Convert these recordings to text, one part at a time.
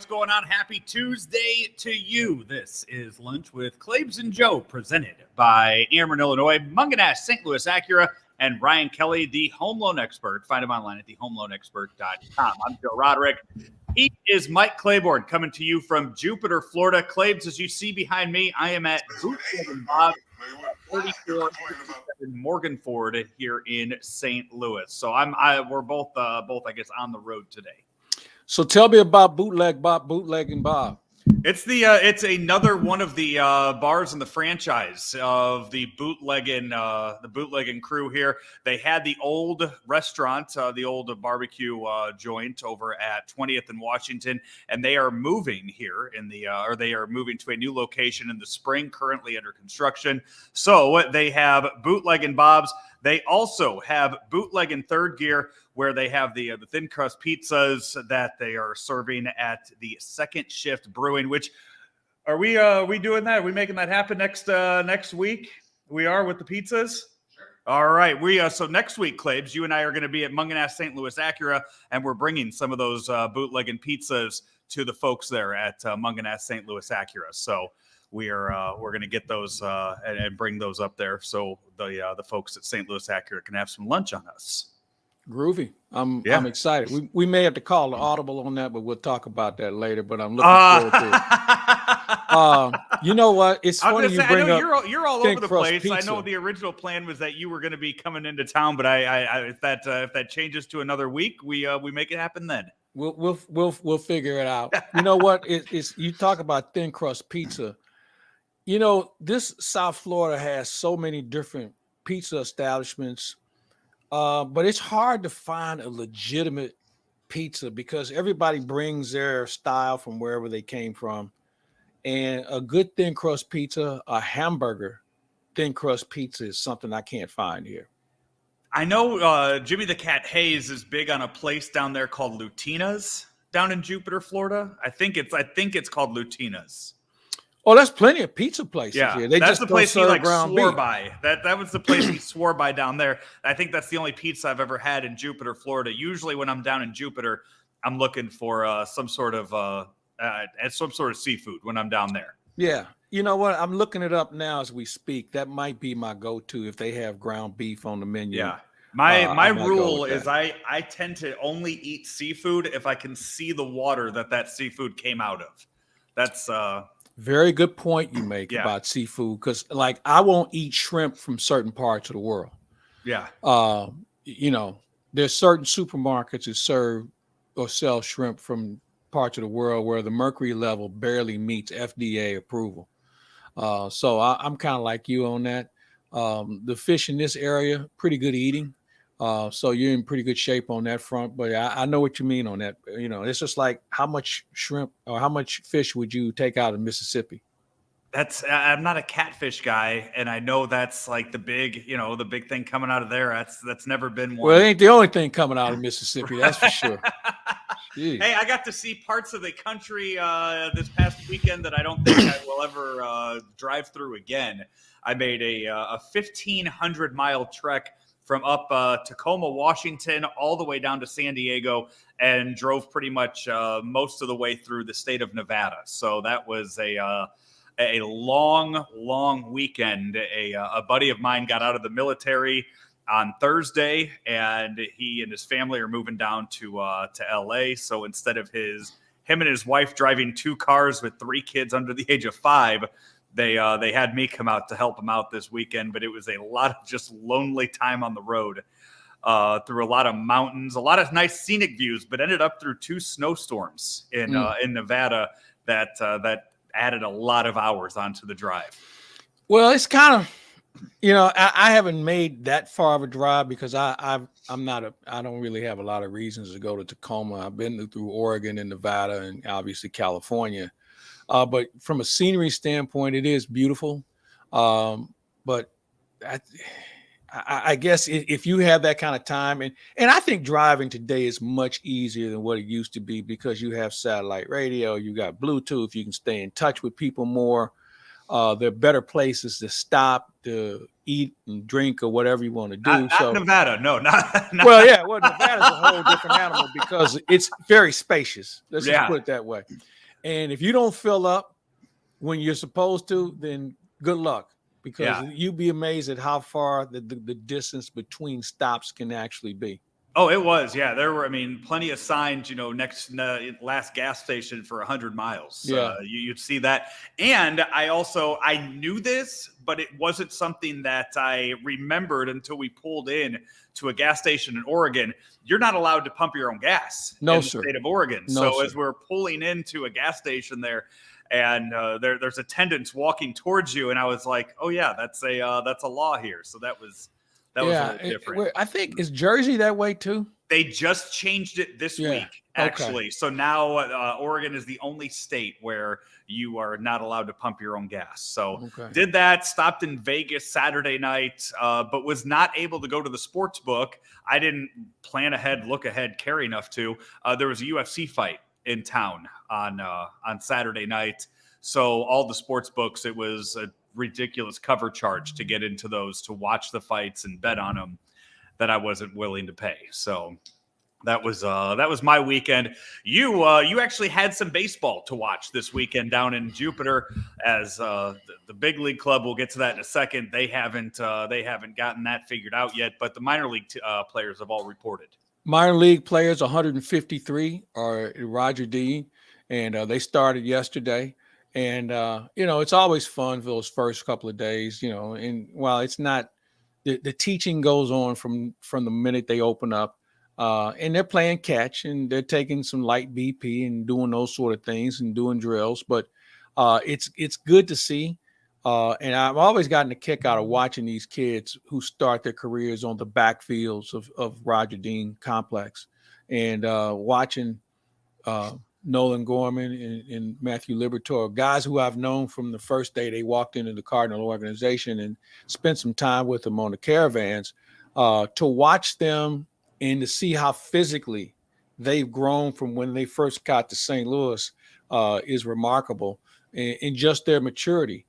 going on? Happy Tuesday to you. This is Lunch with Claibs and Joe, presented by Ameren, Illinois, Munganess, St. Louis Acura, and Ryan Kelly, the home loan expert. Find him online at thehomeloanexpert.com. I'm Joe Roderick. He is Mike Claiborne, coming to you from Jupiter, Florida. Claibs, as you see behind me, I am at Bootleg Bob, 44 in Morganford here in St. Louis. So we're both I guess on the road today. So tell me about Bootleg Bob, Bootleggin Bob. It's another one of the bars in the franchise of the Bootleggin crew here. They had the old restaurant, the old barbecue joint over at 20th and Washington, and they are moving here they are moving to a new location in the spring, currently under construction. So they have Bootleggin Bob's. They also have Bootleggin Third Gear, where they have the thin crust pizzas that they are serving at the Second Shift Brewing. Which are we doing that? Are we making that happen next week? We are with the pizzas. Sure. All right. So next week, Claibs, you and I are going to be at Munganess St. Louis Acura, and we're bringing some of those Bootleggin pizzas to the folks there at Munganess St. Louis Acura. So we're going to get those and bring those up there, so the folks at St. Louis Acura can have some lunch on us. Groovy. I'm excited. We may have to call the audible on that, but we'll talk about that later. But I'm looking forward to it. You know what? It's funny you bring up. You're all over the place. Pizza. I know the original plan was that you were going to be coming into town, but if that changes to another week, we make it happen then. We'll figure it out. You know what? It's you talk about thin crust pizza. You know, this South Florida has so many different pizza establishments, but it's hard to find a legitimate pizza because everybody brings their style from wherever they came from. And a good thin crust pizza, a hamburger thin crust pizza is something I can't find here. I know Jimmy the Cat Hayes is big on a place down there called Lutina's down in Jupiter, Florida. I think it's called Lutina's. Oh, there's plenty of pizza places here. That's the place he swore by. That was the place he swore by down there. I think that's the only pizza I've ever had in Jupiter, Florida. Usually when I'm down in Jupiter, I'm looking for some sort of seafood when I'm down there. Yeah. You know what? I'm looking it up now as we speak. That might be my go-to if they have ground beef on the menu. Yeah. My rule is I tend to only eat seafood if I can see the water that seafood came out of. That's very good point you make about seafood, because like I won't eat shrimp from certain parts of the world. Yeah. You know, there's certain supermarkets that serve or sell shrimp from parts of the world where the mercury level barely meets FDA approval. So I'm kind of like you on that. The fish in this area, pretty good eating. So you're in pretty good shape on that front, but I know what you mean on that. You know, it's just like how much shrimp or how much fish would you take out of Mississippi? I'm not a catfish guy, and I know that's like the big thing coming out of there. That's never been one. Well, it ain't the only thing coming out of Mississippi, that's for sure. Hey, I got to see parts of the country this past weekend that I don't think I will ever drive through again. I made a 1,500-mile trek from up Tacoma, Washington, all the way down to San Diego, and drove pretty much most of the way through the state of Nevada. So that was a long weekend. A buddy of mine got out of the military on Thursday, and he and his family are moving down to LA. So instead of him and his wife driving two cars with three kids under the age of 5, they had me come out to help them out this weekend. But it was a lot of just lonely time on the road, through a lot of mountains, a lot of nice scenic views, but ended up through 2 snowstorms in Nevada that added a lot of hours onto the drive. Well, it's kind of, you know, I haven't made that far of a drive because I don't really have a lot of reasons to go to Tacoma. I've been through Oregon and Nevada and obviously California. But from a scenery standpoint, it is beautiful. But I guess if you have that kind of time, and I think driving today is much easier than what it used to be because you have satellite radio, you got Bluetooth, you can stay in touch with people more. There are better places to stop, to eat and drink or whatever you want to do. Not Nevada. No, not. Well, yeah. Well, Nevada's a whole different animal because it's very spacious. Let's just put it that way. And if you don't fill up when you're supposed to, then good luck, because you'd be amazed at how far the distance between stops can actually be. Oh, it was. Yeah, there were, plenty of signs, next last gas station for 100 miles. Yeah. You'd see that. And I knew this, but it wasn't something that I remembered until we pulled in to a gas station in Oregon. You're not allowed to pump your own gas in the state of Oregon. So as we're pulling into a gas station there, and there's attendants walking towards you, and I was like, oh yeah, that's a law here. So that was a little different. I think, is Jersey that way too? They just changed it this week, actually. Okay. So now Oregon is the only state where you are not allowed to pump your own gas. So did that, stopped in Vegas Saturday night, but was not able to go to the sports book. I didn't plan ahead, look ahead, care enough to. There was a UFC fight in town on Saturday night. So all the sports books, it was a ridiculous cover charge to get into those, to watch the fights and bet on them, that I wasn't willing to pay. So that was my weekend. You actually had some baseball to watch this weekend down in Jupiter, as the big league club. We'll get to that in a second. They haven't gotten that figured out yet, but the minor league players have all reported. Minor league players, 153 are Roger Dean, and they started yesterday. And, it's always fun for those first couple of days, and while it's not, the teaching goes on from the minute they open up, and they're playing catch, and they're taking some light BP and doing those sort of things and doing drills. But it's good to see. And I've always gotten a kick out of watching these kids who start their careers on the backfields of Roger Dean Complex, and watching Nolan Gorman and Matthew Liberatore, guys who I've known from the first day they walked into the Cardinal organization, and spent some time with them on the caravans, to watch them and to see how physically they've grown from when they first got to St. Louis is remarkable, and just their maturity.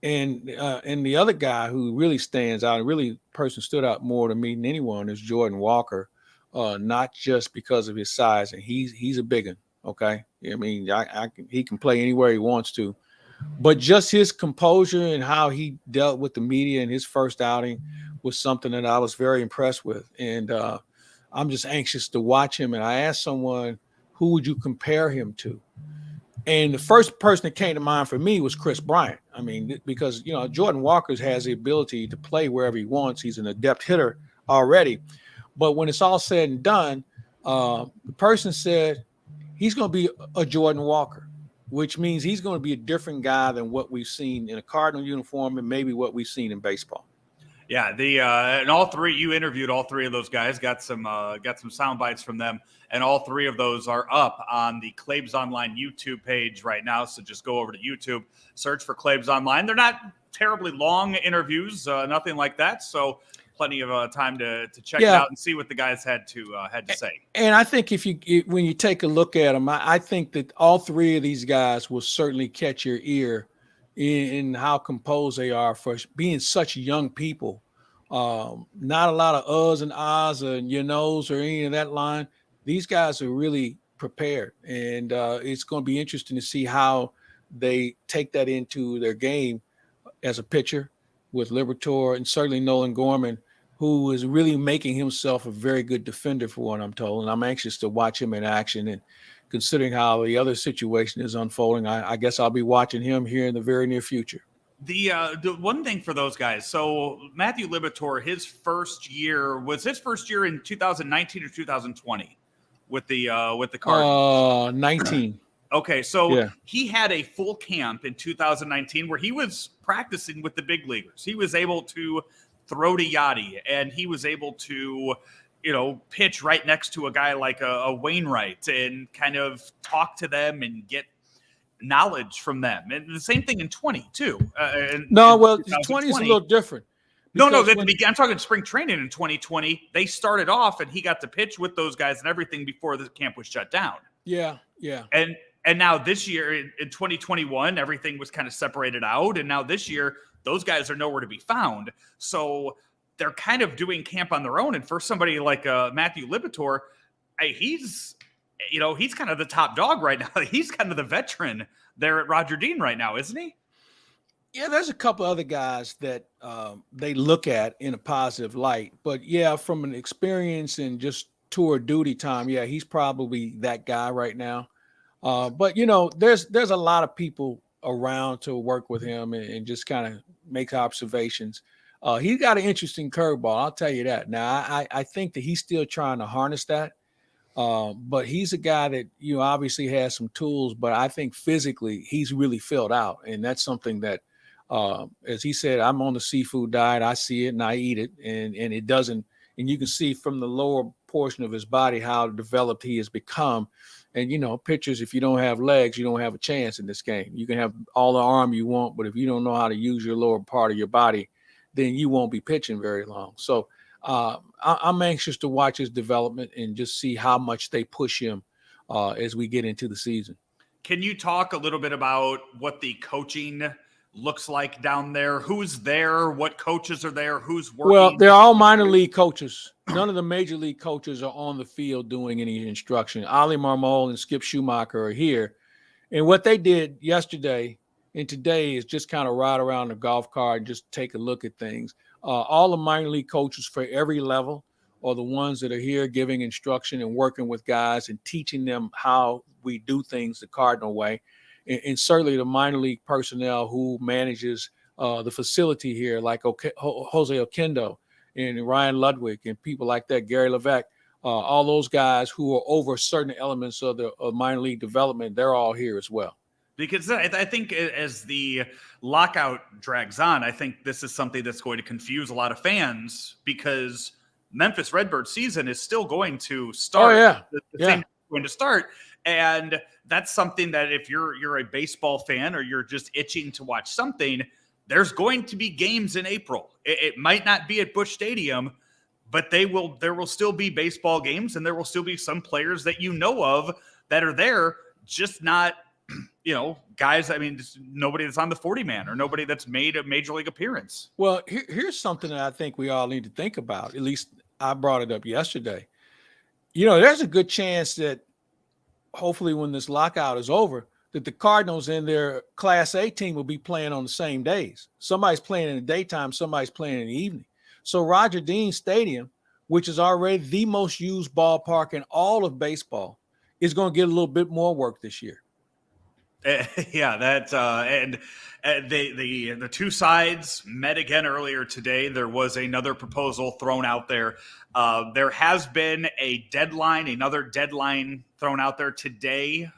And the other guy who really stands out, and really person stood out more to me than anyone, is Jordan Walker, not just because of his size, and he's a big one. Okay. He can play anywhere he wants to, but just his composure and how he dealt with the media in his first outing was something that I was very impressed with. And I'm just anxious to watch him. And I asked someone, who would you compare him to? And the first person that came to mind for me was Chris Bryant. Because, Jordan Walker has the ability to play wherever he wants. He's an adept hitter already. But when it's all said and done, the person said, he's going to be a Jordan Walker, which means he's going to be a different guy than what we've seen in a Cardinal uniform, and maybe what we've seen in baseball. Yeah, and all three, you interviewed all three of those guys, got some sound bites from them, and all three of those are up on the Claibs Online YouTube page right now. So just go over to YouTube, search for Claibs Online. They're not terribly long interviews, nothing like that. So plenty of time to check it out and see what the guys had to say. And I think when you take a look at them, I think that all three of these guys will certainly catch your ear in how composed they are for being such young people. Not a lot of uhs and ahs and your nose or any of that line. These guys are really prepared, and it's going to be interesting to see how they take that into their game as a pitcher, with Liberatore, and certainly Nolan Gorman, who is really making himself a very good defender, for what I'm told. And I'm anxious to watch him in action. And considering how the other situation is unfolding, I guess I'll be watching him here in the very near future. The one thing for those guys, so Matthew Liberatore, his first year in 2019 or 2020 with the Cardinals? 19. Okay, so he had a full camp in 2019 where he was practicing with the big leaguers. He was able to throw to Yachty, and he was able to, pitch right next to a guy like a Wainwright and kind of talk to them and get knowledge from them. And the same thing in 20 too. 20 is a little different. No, I'm talking spring training in 2020. They started off, and he got to pitch with those guys and everything before the camp was shut down. Yeah. And now this year in 2021, everything was kind of separated out. And now this year, those guys are nowhere to be found. So they're kind of doing camp on their own. And for somebody like Matthew Liberatore, he's he's kind of the top dog right now. He's kind of the veteran there at Roger Dean right now, isn't he? Yeah, there's a couple other guys that they look at in a positive light. But yeah, from an experience and just tour duty time, yeah, he's probably that guy right now. But there's a lot of people around to work with him and just kind of make observations. He's got an interesting curveball, I'll tell you that. Now, I think that he's still trying to harness that. But he's a guy that obviously has some tools, but I think physically he's really filled out, and that's something that, as he said, I'm on the seafood diet. I see it and I eat it, and it doesn't. And you can see from the lower portion of his body how developed he has become. And pitchers, if you don't have legs, you don't have a chance in this game. You can have all the arm you want, but if you don't know how to use your lower part of your body, then you won't be pitching very long. So I'm anxious to watch his development and just see how much they push him as we get into the season. Can you talk a little bit about what the coaching looks like down there? Who's there? What coaches are there? Who's working? Well, they're all minor league coaches. None of the major league coaches are on the field doing any instruction. Ali Marmol and Skip Schumacher are here. And what they did yesterday and today is just kind of ride around the golf cart and just take a look at things. All the minor league coaches for every level are the ones that are here giving instruction and working with guys and teaching them how we do things the Cardinal way. And certainly the minor league personnel who manages the facility here, like Jose Oquendo and Ryan Ludwig and people like that, Gary Levesque, all those guys who are over certain elements of the minor league development, they're all here as well. Because I think as the lockout drags on, I think this is something that's going to confuse a lot of fans because Memphis Redbird season is still going to start. Oh, yeah. The same going to start. And that's something that if you're a baseball fan or you're just itching to watch something, there's going to be games in April. It might not be at Busch Stadium, but there will still be baseball games, and there will still be some players that you know of that are there, just not guys. I mean, nobody that's on the 40-man or nobody that's made a major league appearance. Well, here's something that I think we all need to think about. At least I brought it up yesterday. There's a good chance that hopefully when this lockout is over, that the Cardinals and their Class A team will be playing on the same days. Somebody's playing in the daytime, somebody's playing in the evening. So Roger Dean Stadium, which is already the most used ballpark in all of baseball, is going to get a little bit more work this year. Yeah, that and the two sides met again earlier today. There was another proposal thrown out there. There has been another deadline thrown out there today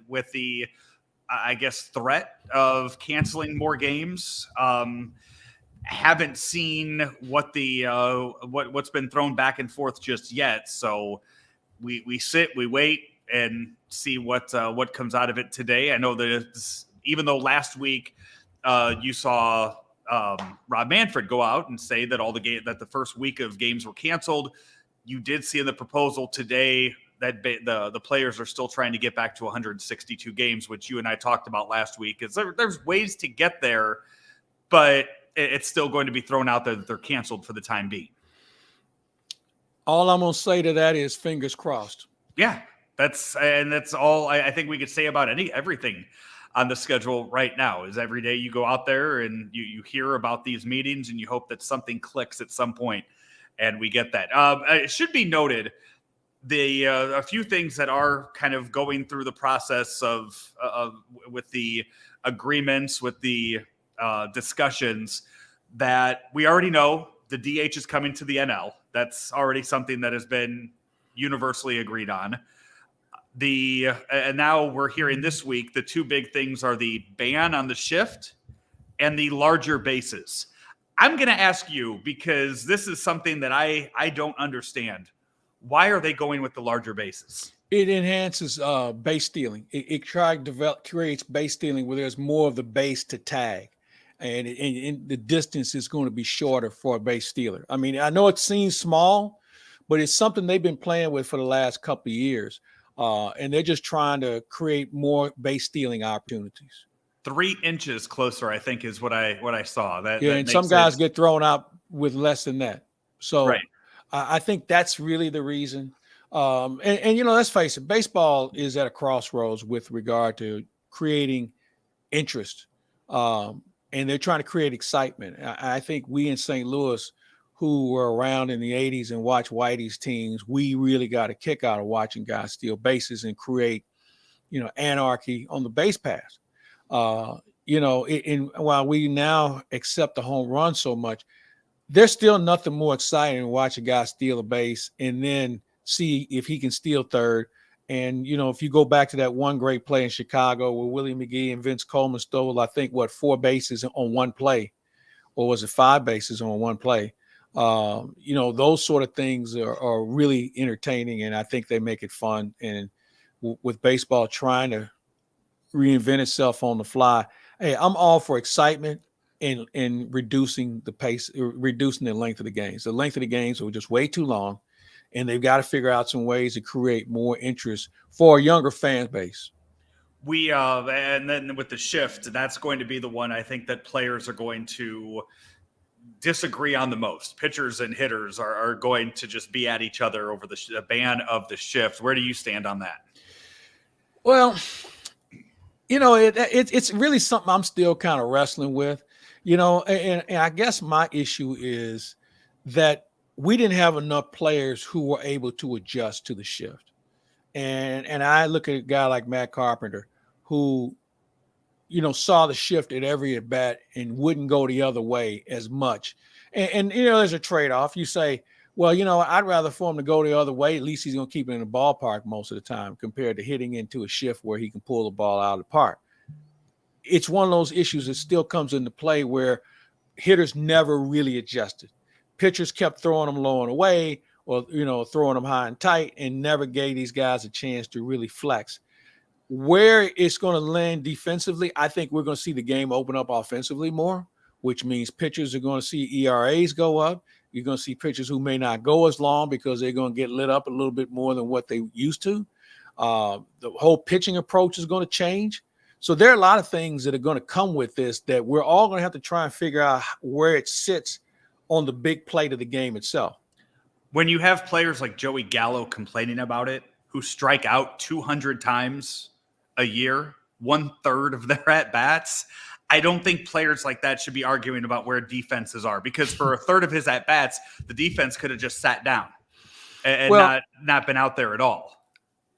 with the, I guess, threat of canceling more games. Haven't seen what what's been thrown back and forth just yet. So we sit, we wait, and see what comes out of it today. I know that even though last week you saw Rob Manfred go out and say that that the first week of games were canceled, you did see in the proposal today that the players are still trying to get back to 162 games, which you and I talked about last week. There's ways to get there, but it's still going to be thrown out there that they're canceled for the time being. All I'm going to say to that is fingers crossed. Yeah. That's all I think we could say about everything on the schedule right now. Is every day you go out there and you hear about these meetings and you hope that something clicks at some point, and we get that. It should be noted a few things that are kind of going through the process of with the agreements, with the discussions that we already know. The DH is coming to the NL. That's already something that has been universally agreed on. And now we're hearing this week, the two big things are the ban on the shift and the larger bases. I'm going to ask you, because this is something that I don't understand. Why are they going with the larger bases? It enhances base stealing. It creates base stealing where there's more of the base to tag. And the distance is going to be shorter for a base stealer. I mean, I know it seems small, but it's something they've been playing with for the last couple of years. And they're just trying to create more base stealing opportunities. 3 inches closer, I think, is what I saw. And some guys get thrown out with less than that. So right. I think that's really the reason. And let's face it, baseball is at a crossroads with regard to creating interest. And they're trying to create excitement. I think we in St. Louis, who were around in the 80s and watched Whitey's teams, we really got a kick out of watching guys steal bases and create, anarchy on the base pass. While we now accept the home run so much, there's still nothing more exciting than watch a guy steal a base and then see if he can steal third. And, if you go back to that one great play in Chicago where Willie McGee and Vince Coleman stole, I think, 4 bases on one play, or was it 5 bases on one play? Those sort of things are really entertaining, and I think they make it fun. And with baseball trying to reinvent itself on the fly, hey, I'm all for excitement and reducing the pace, reducing the length of the games. The length of the games are just way too long, and they've got to figure out some ways to create more interest for a younger fan base. And then with the shift, that's going to be the one I think that players are going to disagree on the most. Pitchers and hitters are going to just be at each other over the ban of the shift. Where do you stand on that? Well, it's really something I'm still kind of wrestling with, and I guess my issue is that we didn't have enough players who were able to adjust to the shift. And I look at a guy like Matt Carpenter, who, saw the shift at every at bat and wouldn't go the other way as much. And there's a trade-off. You say, well, I'd rather for him to go the other way. At least he's going to keep it in the ballpark most of the time compared to hitting into a shift where he can pull the ball out of the park. It's one of those issues that still comes into play where hitters never really adjusted. Pitchers kept throwing them low and away or, throwing them high and tight and never gave these guys a chance to really flex. Where it's going to land defensively, I think we're going to see the game open up offensively more, which means pitchers are going to see ERAs go up. You're going to see pitchers who may not go as long because they're going to get lit up a little bit more than what they used to. The whole pitching approach is going to change. So there are a lot of things that are going to come with this that we're all going to have to try and figure out where it sits on the big plate of the game itself. When you have players like Joey Gallo complaining about it, who strike out 200 times a year, 1/3 of their at-bats, I don't think players like that should be arguing about where defenses are, because for a third of his at-bats, the defense could have just sat down and not been out there at all.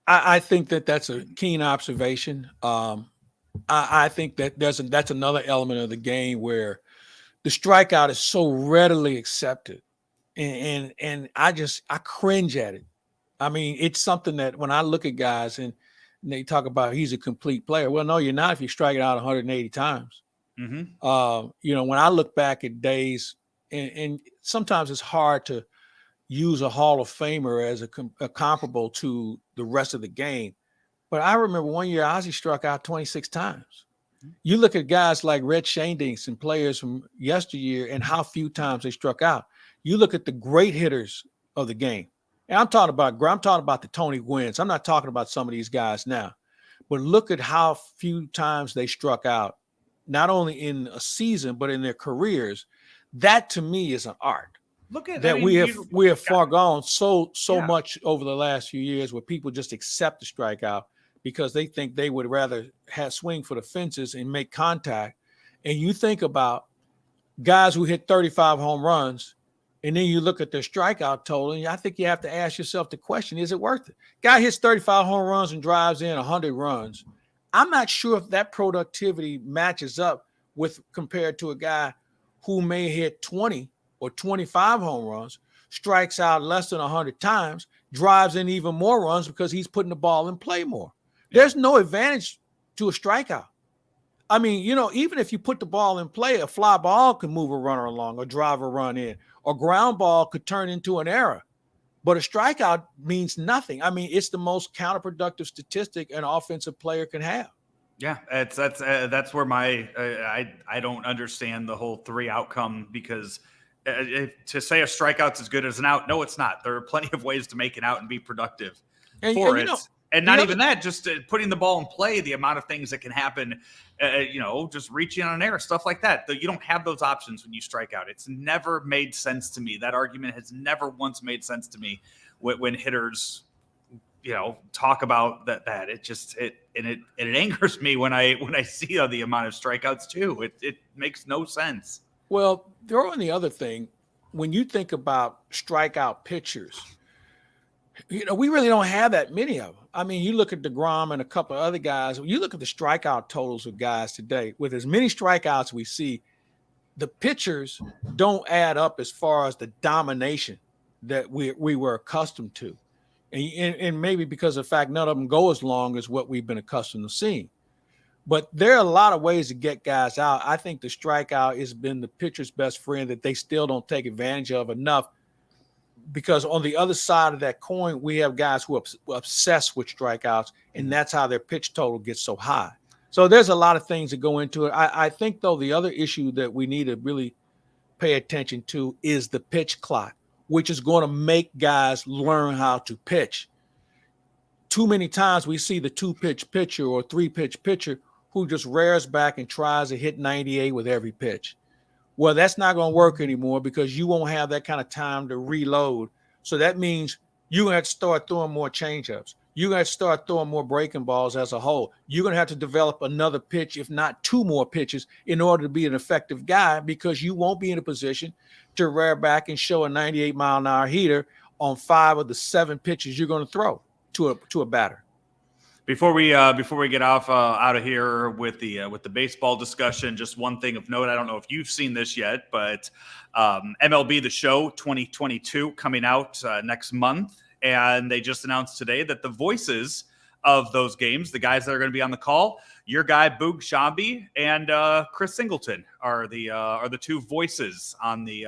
I think that's a keen observation. I think that that's another element of the game where the strikeout is so readily accepted. And I cringe at it. I mean, it's something that when I look at guys and they talk about he's a complete player. Well, no, you're not if you strike it out 180 times. Mm-hmm. When I look back at days, and sometimes it's hard to use a Hall of Famer as a comparable to the rest of the game. But I remember one year Ozzie struck out 26 times. You look at guys like Red Schoendienst and players from yesteryear and how few times they struck out. You look at the great hitters of the game. And I'm talking about the Tony Gwynns. I'm not talking about some of these guys now. But look at how few times they struck out, not only in a season, but in their careers. That to me is an art. Look at that we have foregone so much over the last few years where people just accept the strikeout because they think they would rather swing for the fences and make contact. And you think about guys who hit 35 home runs, and then you look at their strikeout total, and I think you have to ask yourself the question, is it worth it? Guy hits 35 home runs and drives in 100 runs. I'm not sure if that productivity matches up with compared to a guy who may hit 20 or 25 home runs, strikes out less than 100 times, drives in even more runs because he's putting the ball in play more. There's no advantage to a strikeout. I mean, even if you put the ball in play, a fly ball can move a runner along or drive a run in, or ground ball could turn into an error. But a strikeout means nothing. I mean, it's the most counterproductive statistic an offensive player can have. Yeah, that's where I don't understand the whole 3 outcome, because to say a strikeout's as good as an out, no, it's not. There are plenty of ways to make it out and be productive for it. And not even that, just putting the ball in play, the amount of things that can happen, just reaching on an error, stuff like that. You don't have those options when you strike out. It's never made sense to me. That argument has never once made sense to me when hitters talk about that. It angers me when I see the amount of strikeouts too. It makes no sense. Well, throw in the other thing, when you think about strikeout pitchers, we really don't have that many of them. I mean, you look at DeGrom and a couple of other guys, you look at the strikeout totals of guys today, with as many strikeouts we see, the pitchers don't add up as far as the domination that we were accustomed to. And maybe because of the fact none of them go as long as what we've been accustomed to seeing. But there are a lot of ways to get guys out. I think the strikeout has been the pitcher's best friend that they still don't take advantage of enough, because on the other side of that coin, we have guys who are obsessed with strikeouts, and that's how their pitch total gets so high. So there's a lot of things that go into it. I think, though, the other issue that we need to really pay attention to is the pitch clock, which is going to make guys learn how to pitch. Too many times we see the 2-pitch pitcher or 3-pitch pitcher who just rears back and tries to hit 98 with every pitch. Well, that's not going to work anymore, because you won't have that kind of time to reload. So that means you're going to have to start throwing more changeups. You're going to start throwing more breaking balls as a whole. You're going to have to develop another pitch, if not 2 more pitches, in order to be an effective guy, because you won't be in a position to rear back and show a 98-mile-an-hour heater on 5 of the 7 pitches you're going to throw to a batter. Before we get out of here with the baseball discussion, just one thing of note. I don't know if you've seen this yet, but Mlb the Show 2022 coming out next month, and they just announced today that the voices of those games, the guys that are going to be on the call, your guy Boog Shambi and Chris Singleton are the 2 voices on the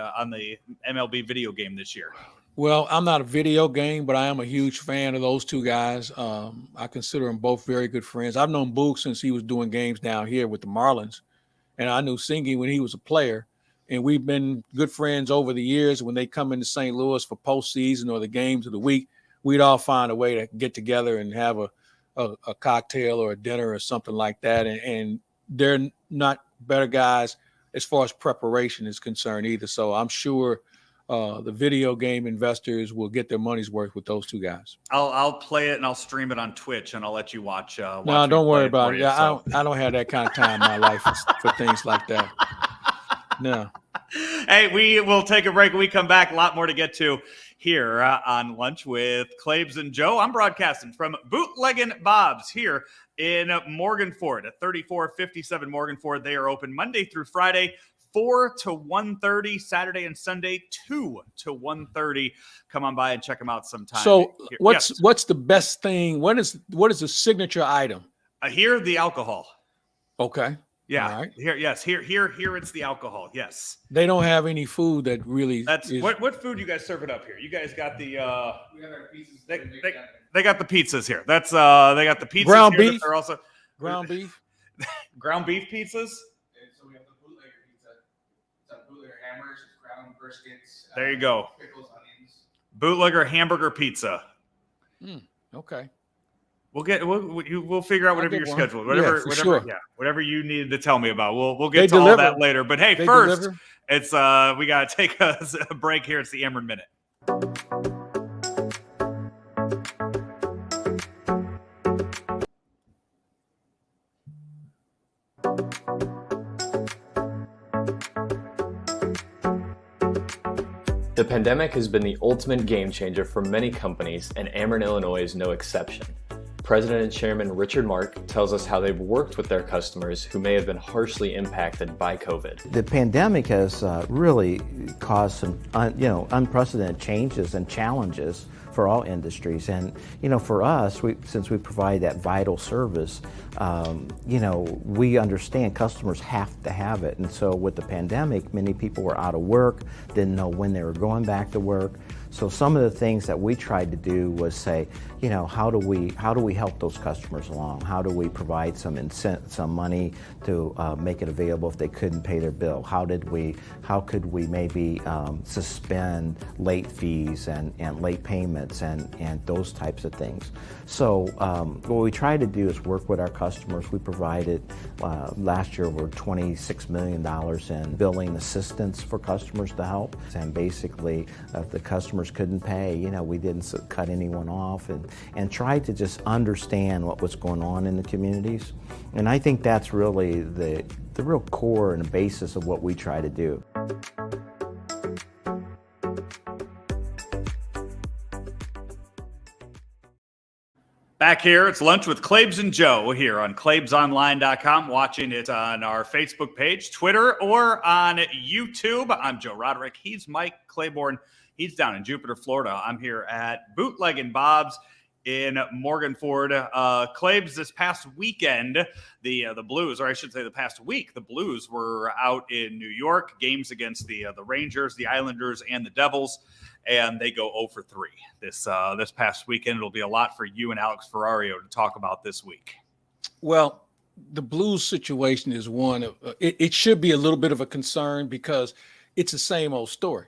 MLB video game this year. Well, I'm not a video game, but I am a huge fan of those 2 guys. I consider them both very good friends. I've known Boog since he was doing games down here with the Marlins, and I knew Singy when he was a player. And we've been good friends over the years. When they come into St. Louis for postseason or the games of the week, we'd all find a way to get together and have a cocktail or a dinner or something like that. And they're not better guys as far as preparation is concerned either. So I'm sure the video game investors will get their money's worth with those 2 guys. I'll play it and I'll stream it on Twitch, and I'll let you watch. No, don't worry about it. Yeah, I don't have that kind of time in my life for things like that. No. Hey, we will take a break. When we come back, a lot more to get to here on Lunch with Claibs and Joe. I'm broadcasting from Bootleggin Bob's here in Morganford at 3457 Morganford. They are open Monday through Friday, 4 to 1:30, Saturday and Sunday, 2 to 1:30. Come on by and check them out sometime. So what's the best thing? What is the signature item? Here, the alcohol. Okay. Yeah. All right. Here it's the alcohol. Yes. They don't have any food that really. What food you guys serving up here? You guys got the. We got our pizzas. They got the pizzas here. That's they got the pizzas ground here. Beef. They're also ground beef. Ground beef pizzas. And so we have the bootlegger pizza. It's on bootlegger hammers, it's ground briskets. There you go. Pickles, onions. Bootlegger hamburger pizza. Okay. We'll figure out whatever your schedule, whatever you needed to tell me about. We'll get all that later. But hey, first, it's we gotta take a break here. It's the Ameren Minute. The pandemic has been the ultimate game changer for many companies, and Ameren, Illinois is no exception. President and Chairman Richard Mark tells us how they've worked with their customers who may have been harshly impacted by COVID. The pandemic has really caused some unprecedented changes and challenges for all industries. And, for us, since we provide that vital service, we understand customers have to have it. And so with the pandemic, many people were out of work, didn't know when they were going back to work. So some of the things that we tried to do was say, how do we help those customers along? How do we provide some money to make it available if they couldn't pay their bill? How could we maybe suspend late fees and late payments and those types of things? So what we try to do is work with our customers. We provided last year over $26 million in billing assistance for customers to help. And basically, if the customer customers couldn't pay. We didn't cut anyone off, and tried to just understand what was going on in the communities. And I think that's really the real core and the basis of what we try to do. Back here, it's Lunch with Claibs and Joe here on claibsonline.com, watching it on our Facebook page, Twitter, or on YouTube. I'm Joe Roderick. He's Mike Claiborne. He's down in Jupiter, Florida. I'm here at Bootleg Bob's in Morganford. Claibs, this past weekend, the Blues, or I should say the past week, the Blues were out in New York, games against the Rangers, the Islanders, and the Devils. And they go 0 for 3 this past weekend. It'll be a lot for you and Alex Ferrario to talk about this week. Well, the Blues situation is one of it should be a little bit of a concern because it's the same old story.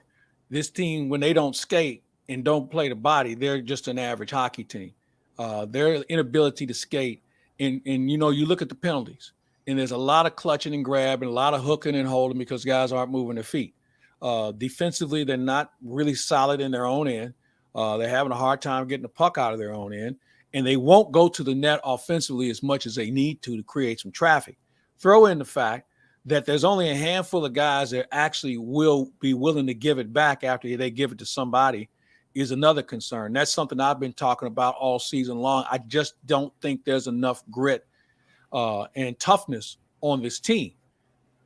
This team, when they don't skate and don't play the body, they're just an average hockey team. Their inability to skate, and you look at the penalties, and there's a lot of clutching and grabbing, a lot of hooking and holding because guys aren't moving their feet. Defensively, they're not really solid in their own end. They're having a hard time getting the puck out of their own end, and they won't go to the net offensively as much as they need to create some traffic. Throw in the fact that there's only a handful of guys that actually will be willing to give it back after they give it to somebody is another concern. That's something I've been talking about all season long. I just don't think there's enough grit and toughness on this team.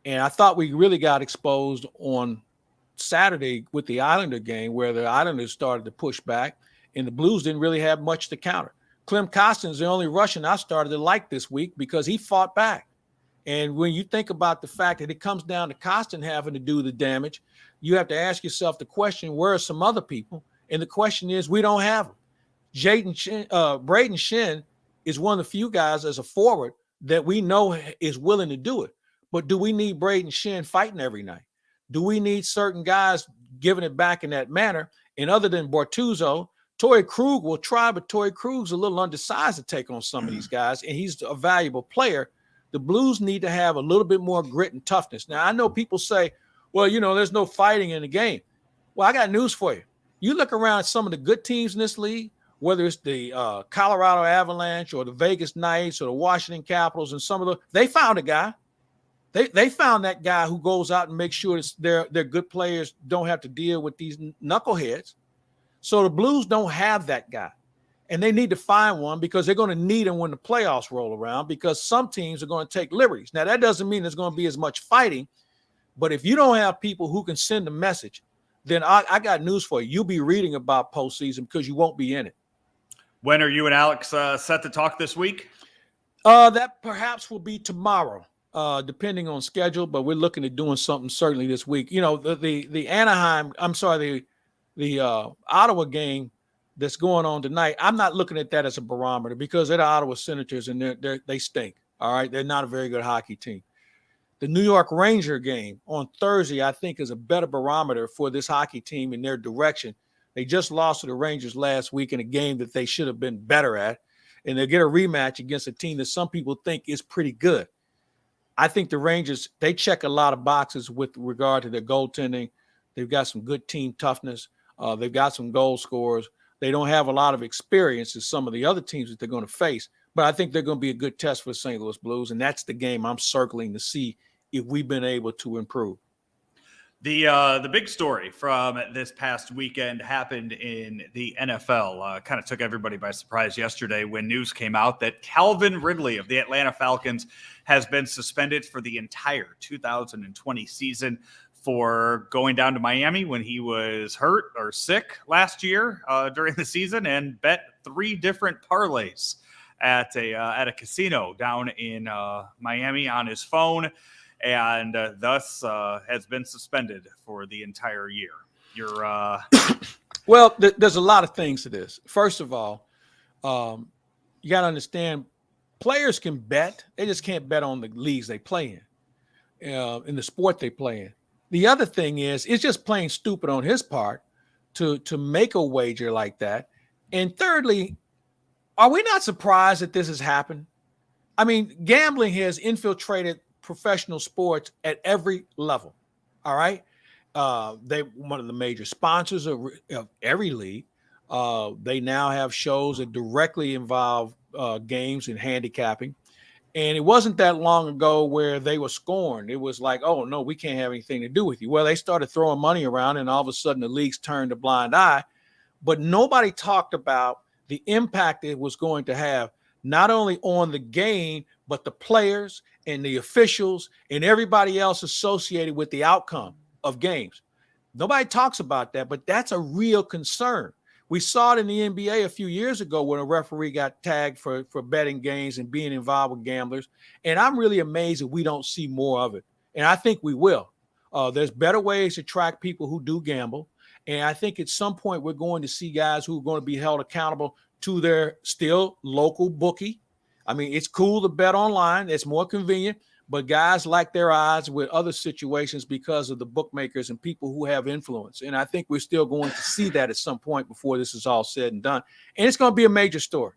And I thought we really got exposed on Saturday with the Islander game where the Islanders started to push back and the Blues didn't really have much to counter. Clem Costin's the only Russian I started to like this week because he fought back. And when you think about the fact that it comes down to Kostin having to do the damage, you have to ask yourself the question, where are some other people? And the question is, we don't have them. Braden Shin is one of the few guys as a forward that we know is willing to do it. But do we need Braden Shin fighting every night? Do we need certain guys giving it back in that manner? And other than Bortuzzo, Torrey Krug will try, but Torrey Krug's a little undersized to take on some of these guys, and he's a valuable player. The Blues need to have a little bit more grit and toughness. Now, I know people say, well, there's no fighting in the game. Well, I got news for you. You look around at some of the good teams in this league, whether it's the Colorado Avalanche or the Vegas Knights or the Washington Capitals and some of they found a guy. They found that guy who goes out and makes sure their good players don't have to deal with these knuckleheads. So the Blues don't have that guy. And they need to find one because they're going to need him when the playoffs roll around because some teams are going to take liberties. Now, that doesn't mean there's going to be as much fighting. But if you don't have people who can send a message, then I got news for you. You'll be reading about postseason because you won't be in it. When are you and Alex set to talk this week? That perhaps will be tomorrow. Depending on schedule, but we're looking at doing something certainly this week. The Ottawa game that's going on tonight, I'm not looking at that as a barometer because they're the Ottawa Senators and they stink. All right. They're not a very good hockey team. The New York Ranger game on Thursday, I think, is a better barometer for this hockey team in their direction. They just lost to the Rangers last week in a game that they should have been better at, and they'll get a rematch against a team that some people think is pretty good. I think the Rangers, they check a lot of boxes with regard to their goaltending. They've got some good team toughness. They've got some goal scorers. They don't have a lot of experience as some of the other teams that they're going to face, but I think they're going to be a good test for the St. Louis Blues, and that's the game I'm circling to see if we've been able to improve. The big story from this past weekend happened in the NFL. Kind of took everybody by surprise yesterday when news came out that Calvin Ridley of the Atlanta Falcons has been suspended for the entire 2020 season for going down to Miami when he was hurt or sick last year during the season and bet 3 different parlays at a casino down in Miami on his phone. And thus has been suspended for the entire year. Well, there's a lot of things to this. First of all, you got to understand, players can bet. They just can't bet on the leagues they play in the sport they play in. The other thing is, it's just plain stupid on his part to make a wager like that. And thirdly, are we not surprised that this has happened? I mean, gambling has infiltrated professional sports at every level. All right. They one of the major sponsors of every league. They now have shows that directly involve games and handicapping. And it wasn't that long ago where they were scorned. It was like, oh, no, we can't have anything to do with you. Well, they started throwing money around, and all of a sudden the leagues turned a blind eye. But nobody talked about the impact it was going to have, not only on the game, but the players and the officials and everybody else associated with the outcome of games. Nobody talks about that, but that's a real concern. We saw it in the NBA a few years ago when a referee got tagged for betting games and being involved with gamblers. And I'm really amazed that we don't see more of it. And I think we will. There's better ways to track people who do gamble. And I think at some point we're going to see guys who are going to be held accountable to their still local bookie. I mean, it's cool to bet online. It's more convenient. But guys like their odds with other situations because of the bookmakers and people who have influence. And I think we're still going to see that at some point before this is all said and done. And it's going to be a major story.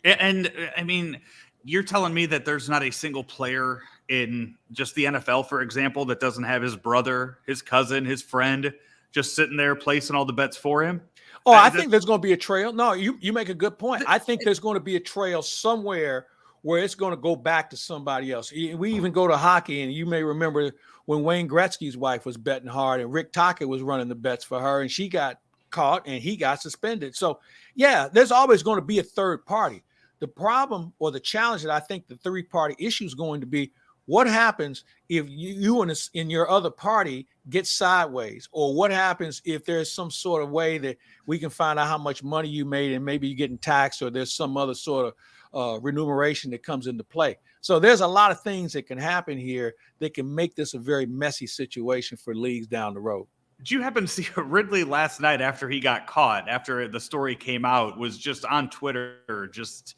And I mean, you're telling me that there's not a single player in just the NFL, for example, that doesn't have his brother, his cousin, his friend just sitting there placing all the bets for him? Oh, I think there's going to be a trail. No, you make a good point. I think there's going to be a trail somewhere where it's going to go back to somebody else. We even go to hockey, and you may remember when Wayne Gretzky's wife was betting hard and Rick Tocchet was running the bets for her, and she got caught and he got suspended. So, yeah, there's always going to be a third party. The problem or the challenge that I think the three-party issue is going to be, what happens if you in your other party get sideways? Or what happens if there's some sort of way that we can find out how much money you made and maybe you're getting taxed, or there's some other sort of remuneration that comes into play. So there's a lot of things that can happen here that can make this a very messy situation for leagues down the road. Did you happen to see Ridley last night after he got caught, after the story came out, was just on Twitter, just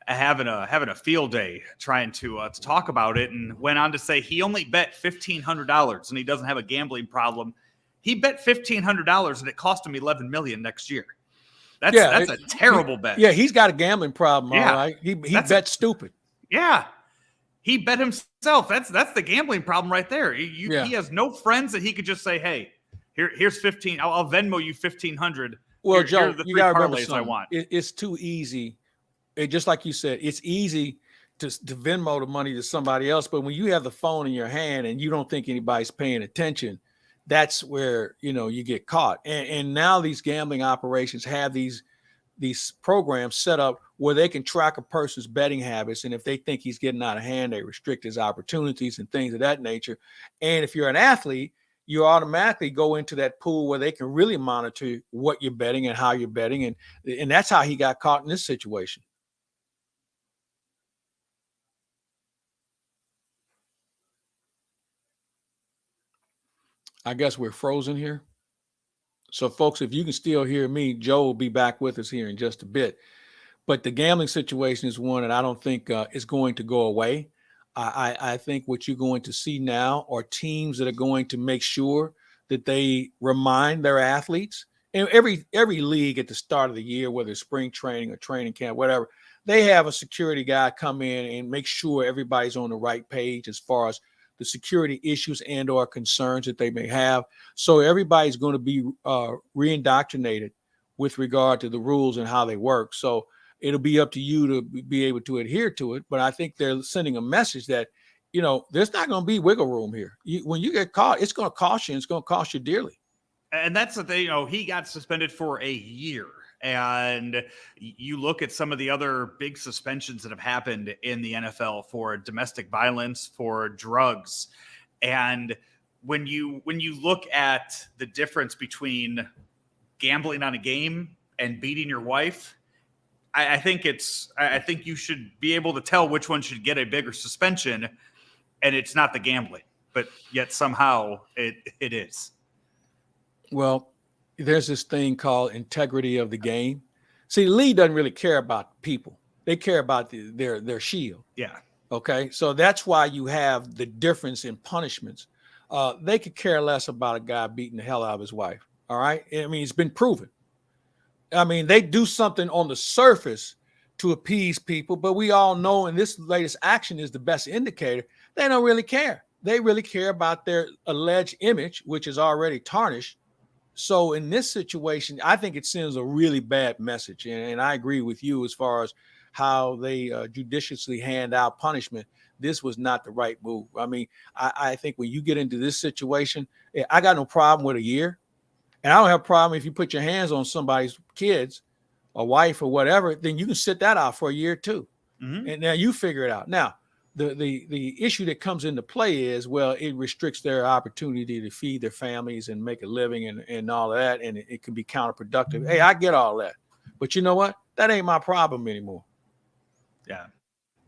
having a field day trying to talk about it, and went on to say he only bet $1,500 and he doesn't have a gambling problem. He bet $1,500 and it cost him $11 million next year. That's a terrible bet. Yeah, he's got a gambling problem. Yeah. All right. He bet stupid. Yeah. He bet himself. That's the gambling problem right there. He has no friends that he could just say, hey, here's 15. I'll Venmo you 1,500. Well, Joe, here are the you three got to remember parlays I want. It's too easy. Just like you said, it's easy to Venmo the money to somebody else. But when you have the phone in your hand and you don't think anybody's paying attention, that's where, you get caught. And now these gambling operations have these programs set up where they can track a person's betting habits. And if they think he's getting out of hand, they restrict his opportunities and things of that nature. And if you're an athlete, you automatically go into that pool where they can really monitor what you're betting and how you're betting. And that's how he got caught in this situation. I guess we're frozen here. So, folks, if you can still hear me, Joe will be back with us here in just a bit. But the gambling situation is one that I don't think is going to go away. I think what you're going to see now are teams that are going to make sure that they remind their athletes. And every league at the start of the year, whether it's spring training or training camp, whatever, they have a security guy come in and make sure everybody's on the right page as far as the security issues and or concerns that they may have. So everybody's going to be re-indoctrinated with regard to the rules and how they work. So it'll be up to you to be able to adhere to it. But I think they're sending a message that, there's not going to be wiggle room here. When you get caught, it's going to cost you, and it's going to cost you dearly. And that's the thing, he got suspended for a year. And you look at some of the other big suspensions that have happened in the NFL for domestic violence, for drugs. And when you look at the difference between gambling on a game and beating your wife, I think you should be able to tell which one should get a bigger suspension, and it's not the gambling, but yet somehow it is. Well, there's this thing called integrity of the game. See, the league doesn't really care about people. They care about their shield. Yeah. Okay. So that's why you have the difference in punishments. They could care less about a guy beating the hell out of his wife. All right. I mean, it's been proven. I mean, they do something on the surface to appease people, but we all know, and this latest action is the best indicator, they don't really care. they really care about their alleged image, which is already tarnished. So in this situation, I think it sends a really bad message. And I agree with you as far as how they judiciously hand out punishment. This was not the right move. I mean, I think when you get into this situation, I got no problem with a year. And I don't have a problem if you put your hands on somebody's kids or wife or whatever, then you can sit that out for a year too. Mm-hmm. And now you figure it out. Now, the issue that comes into play is, well, it restricts their opportunity to feed their families and make a living and all of that. And it can be counterproductive. Hey, I get all that. But you know what? That ain't my problem anymore. Yeah.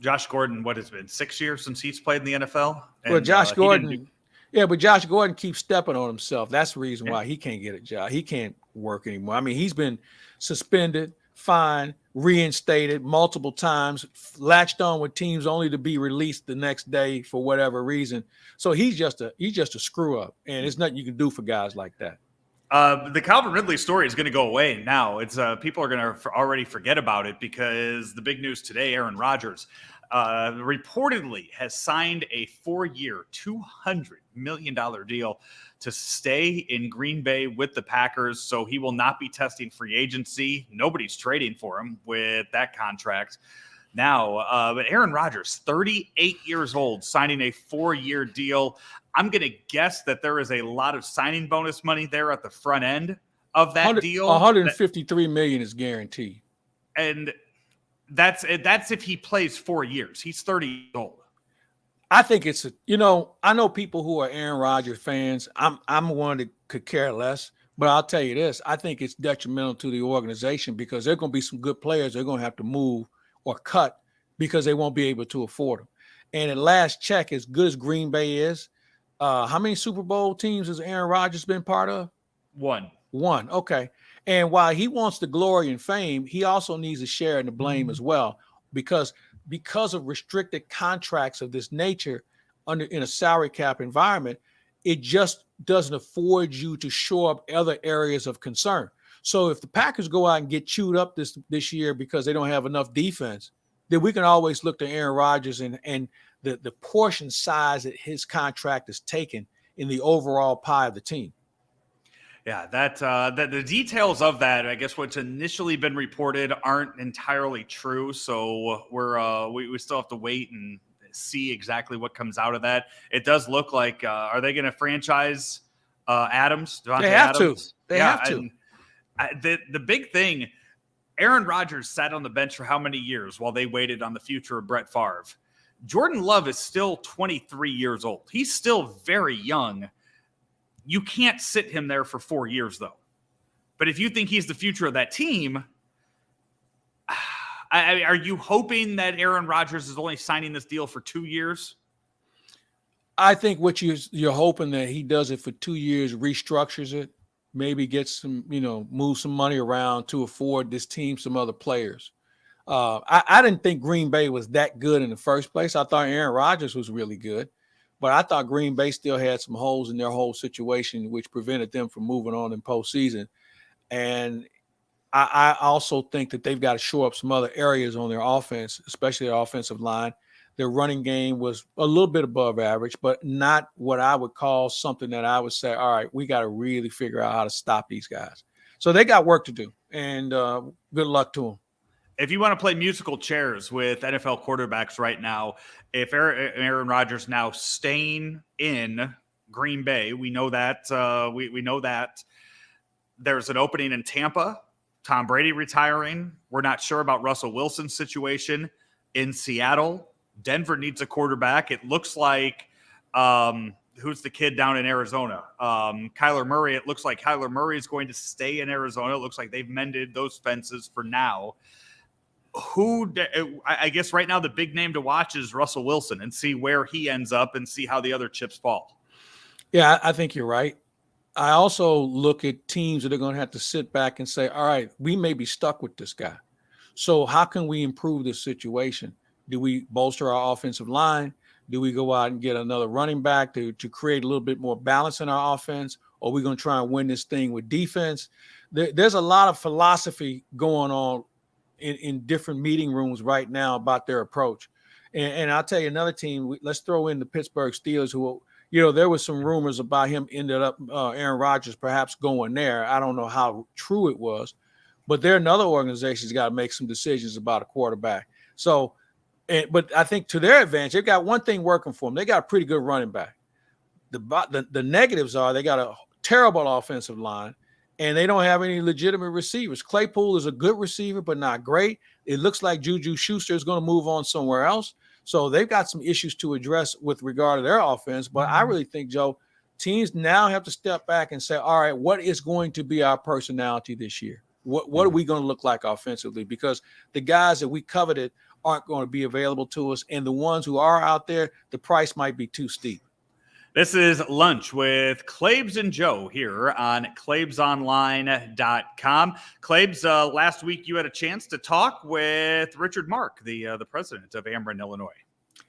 Josh Gordon, what has it been 6 years since he's played in the NFL? And, well, Josh Gordon, but Josh Gordon keeps stepping on himself. That's the reason why he can't get a job. He can't work anymore. I mean, he's been suspended, fined, reinstated multiple times, latched on with teams only to be released the next day for whatever reason. So he's just a screw up, and there's nothing you can do for guys like that. The Calvin Ridley story is going to go away now. It's people are going to already forget about it because the big news today, Aaron Rodgers reportedly has signed a 4-year, $200 million deal to stay in Green Bay with the Packers. So he will not be testing free agency. Nobody's trading for him with that contract now. But Aaron Rodgers, 38 years old, signing a 4-year deal. I'm going to guess that there is a lot of signing bonus money there at the front end of that deal. $153 million is guaranteed. And that's if he plays 4 years. He's 30 years old. I think it's I know people who are Aaron Rodgers fans. I'm one that could care less, but I'll tell you this: I think it's detrimental to the organization because there are going to be some good players they're going to have to move or cut because they won't be able to afford them. And at last check, as good as Green Bay is, how many Super Bowl teams has Aaron Rodgers been part of? One. Okay. And while he wants the glory and fame, he also needs a share in the blame as well, because of restricted contracts of this nature in a salary cap environment, it just doesn't afford you to shore up other areas of concern. So if the Packers go out and get chewed up this year because they don't have enough defense, then we can always look to Aaron Rodgers and the portion size that his contract is taken in the overall pie of the team. Yeah, that the details of that, I guess what's initially been reported aren't entirely true. So we still have to wait and see exactly what comes out of that. It does look like, are they going to franchise Adams? They have Adams? They have to. The big thing, Aaron Rodgers sat on the bench for how many years while they waited on the future of Brett Favre? Jordan Love is still 23 years old. He's still very young. You can't sit him there for 4 years, though. But if you think he's the future of that team, are you hoping that Aaron Rodgers is only signing this deal for 2 years? I think what you're hoping that he does it for 2 years, restructures it, maybe gets some, move some money around to afford this team some other players. I didn't think Green Bay was that good in the first place. I thought Aaron Rodgers was really good. But I thought Green Bay still had some holes in their whole situation, which prevented them from moving on in postseason. And I also think that they've got to shore up some other areas on their offense, especially their offensive line. Their running game was a little bit above average, but not what I would call something that I would say, all right, we got to really figure out how to stop these guys. So they got work to do, and good luck to them. If you want to play musical chairs with NFL quarterbacks right now, if Aaron Rodgers now staying in Green Bay, we know that we know that there's an opening in Tampa. Tom Brady retiring. We're not sure about Russell Wilson's situation in Seattle. Denver needs a quarterback. It looks like who's the kid down in Arizona? Kyler Murray. It looks like Kyler Murray is going to stay in Arizona. It looks like they've mended those fences for now. I guess right now the big name to watch is Russell Wilson and see where he ends up and see how the other chips fall. Yeah, I think you're right. I also look at teams that are going to have to sit back and say, all right, we may be stuck with this guy. So how can we improve this situation? Do we bolster our offensive line? Do we go out and get another running back to create a little bit more balance in our offense? Or are we going to try and win this thing with defense? There's a lot of philosophy going on in different meeting rooms right now about their approach. And I'll tell you another team, let's throw in the Pittsburgh Steelers, who there was some rumors about him ended up Aaron Rodgers perhaps going there. I don't know how true it was, but there are another organizations got to make some decisions about a quarterback. So, but I think to their advantage, they've got one thing working for them. They got a pretty good running back. The negatives are they got a terrible offensive line, and they don't have any legitimate receivers. Claypool is a good receiver, but not great. It looks like Juju Schuster is going to move on somewhere else. So they've got some issues to address with regard to their offense. But I really think, Joe, teams now have to step back and say, all right, what is going to be our personality this year? What are we going to look like offensively? Because the guys that we coveted aren't going to be available to us. And the ones who are out there, the price might be too steep. This is Lunch with Claibs and Joe here on claibsonline.com. Claibs, last week you had a chance to talk with Richard Mark, the president of Ameren, Illinois.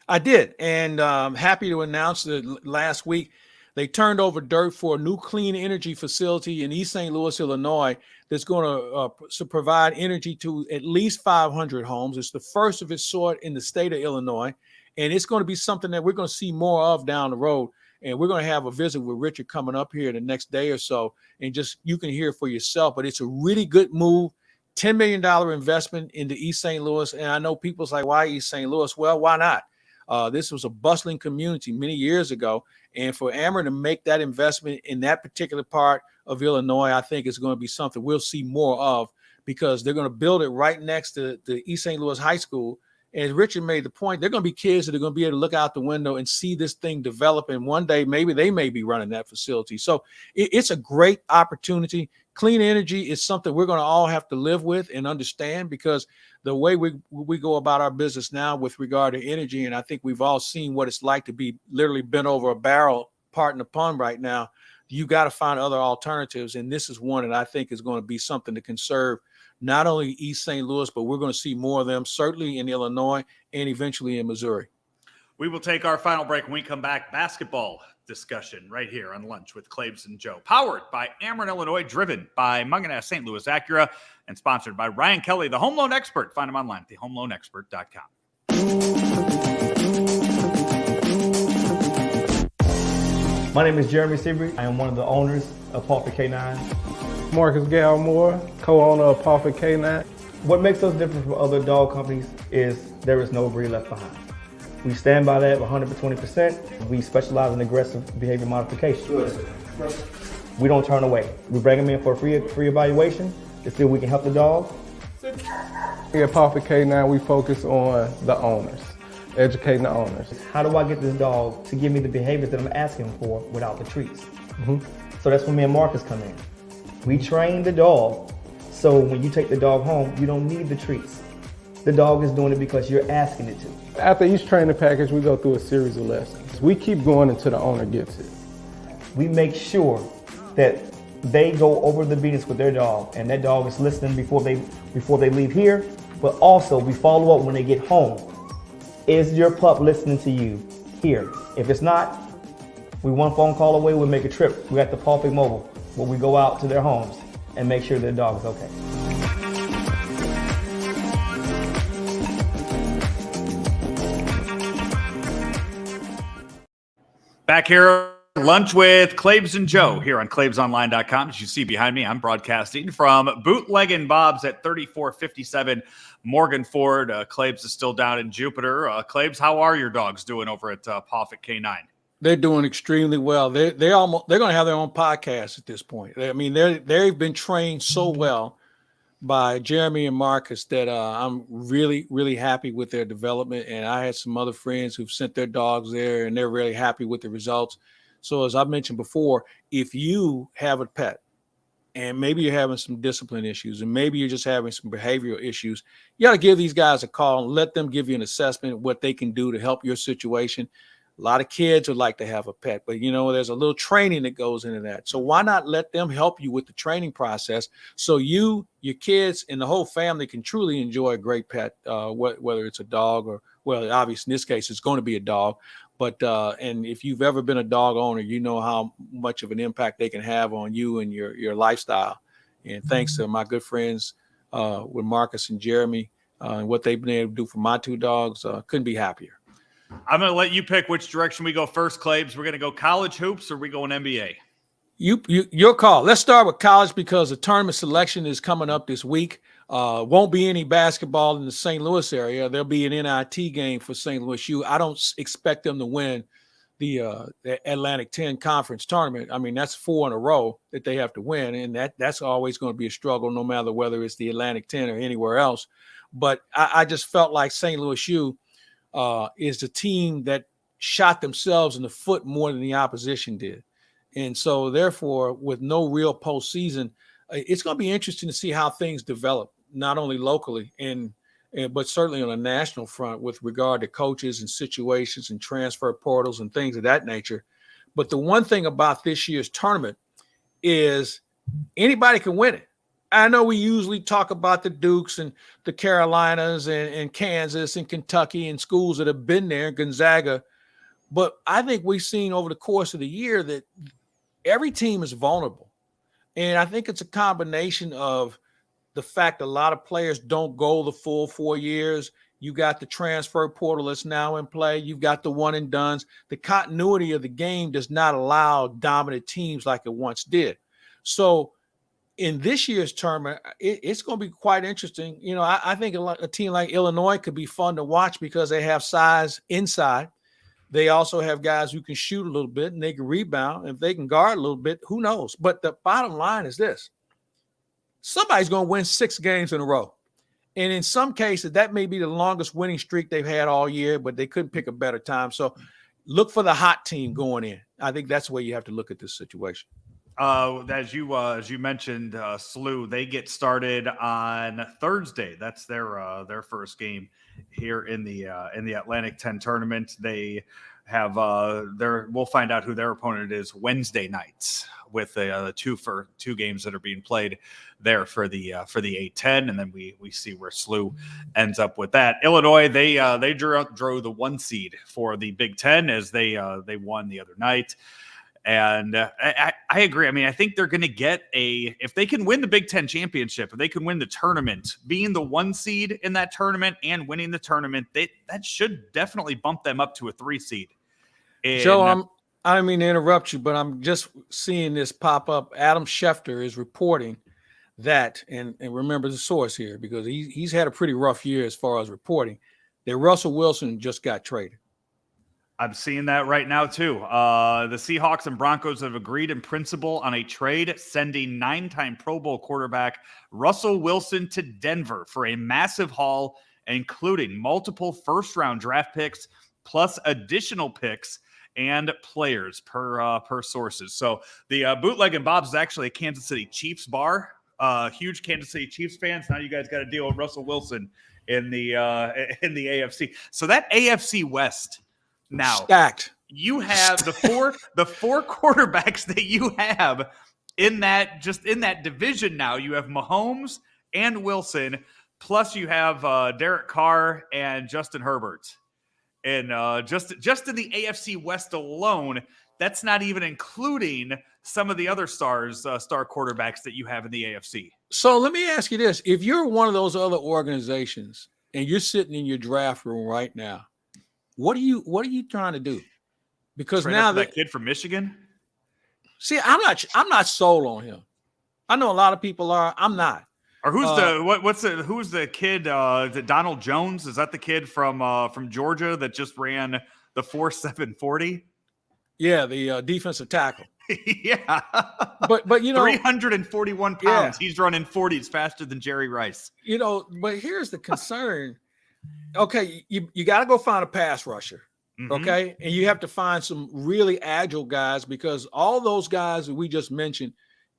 I did, and happy to announce that last week they turned over dirt for a new clean energy facility in East St. Louis, Illinois, that's going to provide energy to at least 500 homes. It's the first of its sort in the state of Illinois, and it's going to be something that we're going to see more of down the road. And we're going to have a visit with Richard coming up here the next day or so, and just you can hear for yourself. But it's a really good move, $10 million investment into East St. Louis. And I know people's like, why East St. Louis? Well, why not? This was a bustling community many years ago. And for Ameren to make that investment in that particular part of Illinois, I think is going to be something we'll see more of, because they're going to build it right next to the East St. Louis High School. As Richard made the point, they're going to be kids that are going to be able to look out the window and see this thing develop. And one day, maybe they may be running that facility. So it's a great opportunity. Clean energy is something we're going to all have to live with and understand, because the way we go about our business now with regard to energy, and I think we've all seen what it's like to be literally bent over a barrel, pardon the pun, right now. You got to find other alternatives. And this is one that I think is going to be something to conserve not only East St. Louis, but we're going to see more of them, certainly in Illinois and eventually in Missouri. We will take our final break when we come back. Basketball discussion right here on Lunch with Claibs and Joe. Powered by Ameren, Illinois, driven by Munganess St. Louis Acura, and sponsored by Ryan Kelly, the home loan expert. Find him online at thehomeloanexpert.com. My name is Jeremy Seabury. I am one of the owners of Pawford K9. Marcus Galmore, co-owner of Pawford K9. What makes us different from other dog companies is there is no breed left behind. We stand by that 120%. We specialize in aggressive behavior modification. We don't turn away. We bring them in for a free evaluation to see if we can help the dog. Here at Pawford K9, we focus on the owners, educating the owners. How do I get this dog to give me the behaviors that I'm asking for without the treats? So that's when me and Marcus come in. We train the dog, so when you take the dog home, you don't need the treats. The dog is doing it because you're asking it to. After each training package, we go through a series of lessons. We keep going until the owner gets it. We make sure that they go over the beatings with their dog, and that dog is listening before they leave here, but also we follow up when they get home. Is your pup listening to you here? If it's not, we one phone call away, we'll make a trip. We got the Pawford Mobile, where we go out to their homes and make sure their dog is okay. Back here, Lunch with Claibs and Joe here on claibsonline.com. As you see behind me, I'm broadcasting from Bootleg Bob's at 3457 Morganford. Claibs is still down in Jupiter. Claibs, how are your dogs doing over at Pawford K9? They're doing extremely well. They're going to have their own podcast at this point. I mean, they've been trained so well by Jeremy and Marcus that I'm really, really happy with their development. And I had some other friends who've sent their dogs there, and they're really happy with the results. So as I mentioned before, if you have a pet and maybe you're having some discipline issues and maybe you're just having some behavioral issues, you got to give these guys a call and let them give you an assessment of what they can do to help your situation. A lot of kids would like to have a pet, but there's a little training that goes into that. So why not let them help you with the training process so you, your kids, and the whole family can truly enjoy a great pet, whether it's a dog or, well, obviously in this case, it's going to be a dog. But and if you've ever been a dog owner, you know how much of an impact they can have on you and your lifestyle. And thanks to my good friends with Marcus and Jeremy and what they've been able to do for my two dogs, couldn't be happier. I'm going to let you pick which direction we go first, Claibs. We're going to go college hoops or we going NBA? Your call. Let's start with college because the tournament selection is coming up this week. Won't be any basketball in the St. Louis area. There'll be an NIT game for St. Louis U. I don't expect them to win the Atlantic 10 conference tournament. I mean, that's 4 in a row that they have to win, and that's always going to be a struggle, no matter whether it's the Atlantic 10 or anywhere else. But I just felt like St. Louis U is the team that shot themselves in the foot more than the opposition did. And so, therefore, with no real postseason, it's going to be interesting to see how things develop, not only locally but certainly on a national front with regard to coaches and situations and transfer portals and things of that nature. But the one thing about this year's tournament is anybody can win it. I know we usually talk about the Dukes and the Carolinas and Kansas and Kentucky and schools that have been there, Gonzaga. But I think we've seen over the course of the year that every team is vulnerable. And I think it's a combination of the fact a lot of players don't go the full 4 years. You got the transfer portal that's now in play. You've got the one and dones. The continuity of the game does not allow dominant teams like it once did. So in this year's tournament, it's going to be quite interesting. You know, I think a team like Illinois could be fun to watch because they have size inside. They also have guys who can shoot a little bit and they can rebound. If they can guard a little bit, who knows? But the bottom line is this. Somebody's going to win 6 games in a row. And in some cases, that may be the longest winning streak they've had all year, but they couldn't pick a better time. So look for the hot team going in. I think that's the way you have to look at this situation. As you mentioned, SLU, they get started on Thursday. That's their first game here in the Atlantic 10 tournament. They have we'll find out who their opponent is Wednesday nights with the two games that are being played there for the A10, and then we see where SLU ends up with that. Illinois, they drew the 1 seed for the Big Ten as they won the other night. And I agree. I mean, I think they're going to get if they can win the Big Ten championship, if they can win the tournament, being the 1 seed in that tournament and winning the tournament, that should definitely bump them up to a 3 seed. Joe, I don't mean to interrupt you, but I'm just seeing this pop up. Adam Schefter is reporting that, and remember the source here because he's had a pretty rough year as far as reporting, that Russell Wilson just got traded. I'm seeing that right now, too. The Seahawks and Broncos have agreed in principle on a trade, sending 9-time Pro Bowl quarterback Russell Wilson to Denver for a massive haul, including multiple first-round draft picks, plus additional picks and players per sources. So the Bootleg Bob is actually a Kansas City Chiefs bar. Huge Kansas City Chiefs fans. Now you guys got to deal with Russell Wilson in the AFC. So that AFC West. Now, stacked. You have the four quarterbacks that you have in that division. Now you have Mahomes and Wilson, plus you have Derek Carr and Justin Herbert, and just in the AFC West alone, that's not even including some of the other star quarterbacks that you have in the AFC. So let me ask you this: if you're one of those other organizations and you're sitting in your draft room right now, what are you trying to do? Because now that kid from Michigan. See, I'm not sold on him. I know a lot of people are. I'm not. Or who's who's the kid? Is it Donald Jones? Is that the kid from Georgia that just ran the 4.740? Yeah, the defensive tackle. Yeah, but you know, 341 pounds. Yeah. He's running 40s faster than Jerry Rice. You know, but here's the concern. Okay, you got to go find a pass rusher, okay? And you have to find some really agile guys because all those guys that we just mentioned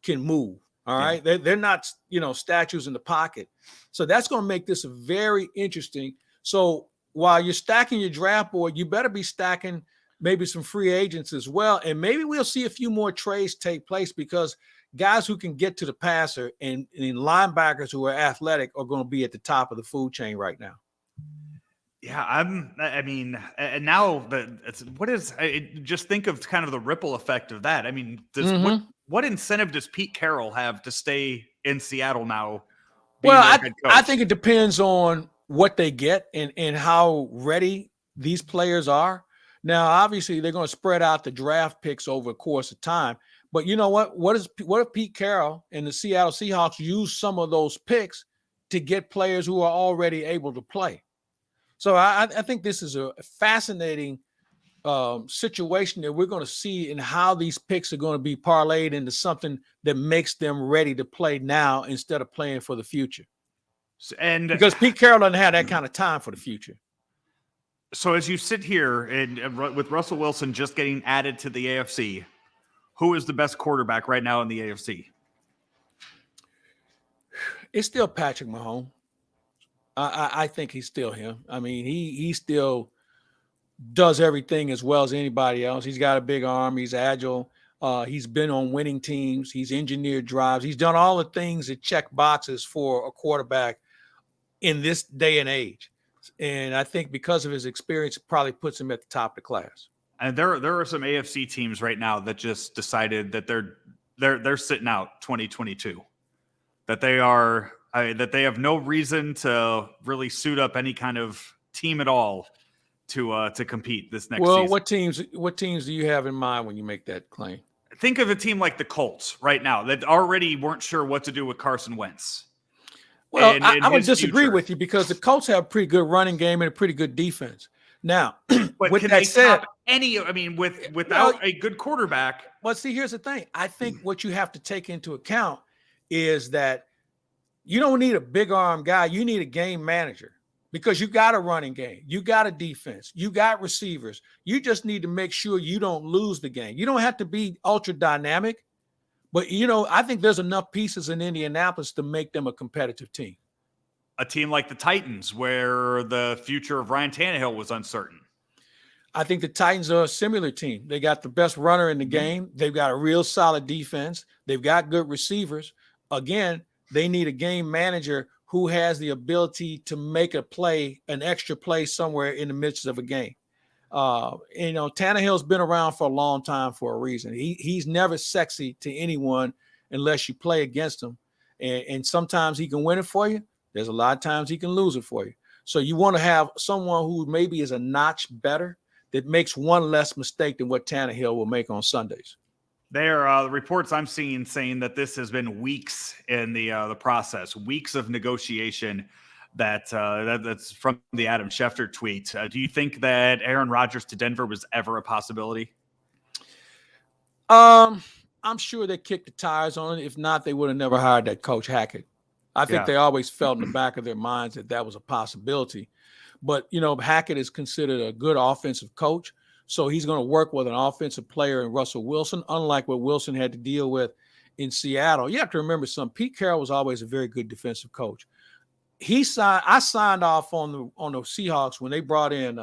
can move, all right? They're not, statues in the pocket. So that's going to make this very interesting. So while you're stacking your draft board, you better be stacking maybe some free agents as well. And maybe we'll see a few more trades take place because guys who can get to the passer and linebackers who are athletic are going to be at the top of the food chain right now. Yeah, now just think of kind of the ripple effect of that. I mean, what incentive does Pete Carroll have to stay in Seattle now? Well, I think it depends on what they get and how ready these players are. Now, obviously, they're going to spread out the draft picks over the course of time. But you know what? What if Pete Carroll and the Seattle Seahawks use some of those picks to get players who are already able to play? So I think this is a fascinating situation that we're going to see in how these picks are going to be parlayed into something that makes them ready to play now instead of playing for the future. And because Pete Carroll doesn't have that kind of time for the future. So as you sit here and with Russell Wilson just getting added to the AFC, who is the best quarterback right now in the AFC? It's still Patrick Mahomes. I think he's still him. I mean, he still does everything as well as anybody else. He's got a big arm. He's agile. He's been on winning teams. He's engineered drives. He's done all the things that check boxes for a quarterback in this day and age. And I think because of his experience, it probably puts him at the top of the class. And there are some AFC teams right now that just decided that they're sitting out 2022. That they have no reason to really suit up any kind of team at all to compete this next season. What teams do you have in mind when you make that claim? Think of a team like the Colts right now that already weren't sure what to do with Carson Wentz. Well, I would disagree with you because the Colts have a pretty good running game and a pretty good defense. Now, but with can that they said, without a good quarterback. Well, see, here's the thing. I think what you have to take into account is that you don't need a big arm guy. You need a game manager because you got a running game. You got a defense. You got receivers. You just need to make sure you don't lose the game. You don't have to be ultra dynamic, but, I think there's enough pieces in Indianapolis to make them a competitive team. A team like the Titans, where the future of Ryan Tannehill was uncertain. I think the Titans are a similar team. They got the best runner in the game. They've got a real solid defense. They've got good receivers. Again, they need a game manager who has the ability to make a play, an extra play somewhere in the midst of a game. Tannehill's been around for a long time for a reason. He's never sexy to anyone unless you play against him. And sometimes he can win it for you. There's a lot of times he can lose it for you. So you want to have someone who maybe is a notch better that makes one less mistake than what Tannehill will make on Sundays. There are reports I'm seeing saying that this has been weeks in the process, weeks of negotiation. That's from the Adam Schefter tweet. Do you think that Aaron Rodgers to Denver was ever a possibility? I'm sure they kicked the tires on it. If not, they would have never hired that coach Hackett. I think they always felt in the back of their minds that was a possibility. But, Hackett is considered a good offensive coach. So he's going to work with an offensive player in Russell Wilson, unlike what Wilson had to deal with in Seattle. You have to remember something. Pete Carroll was always a very good defensive coach. I signed off on the Seahawks when they brought in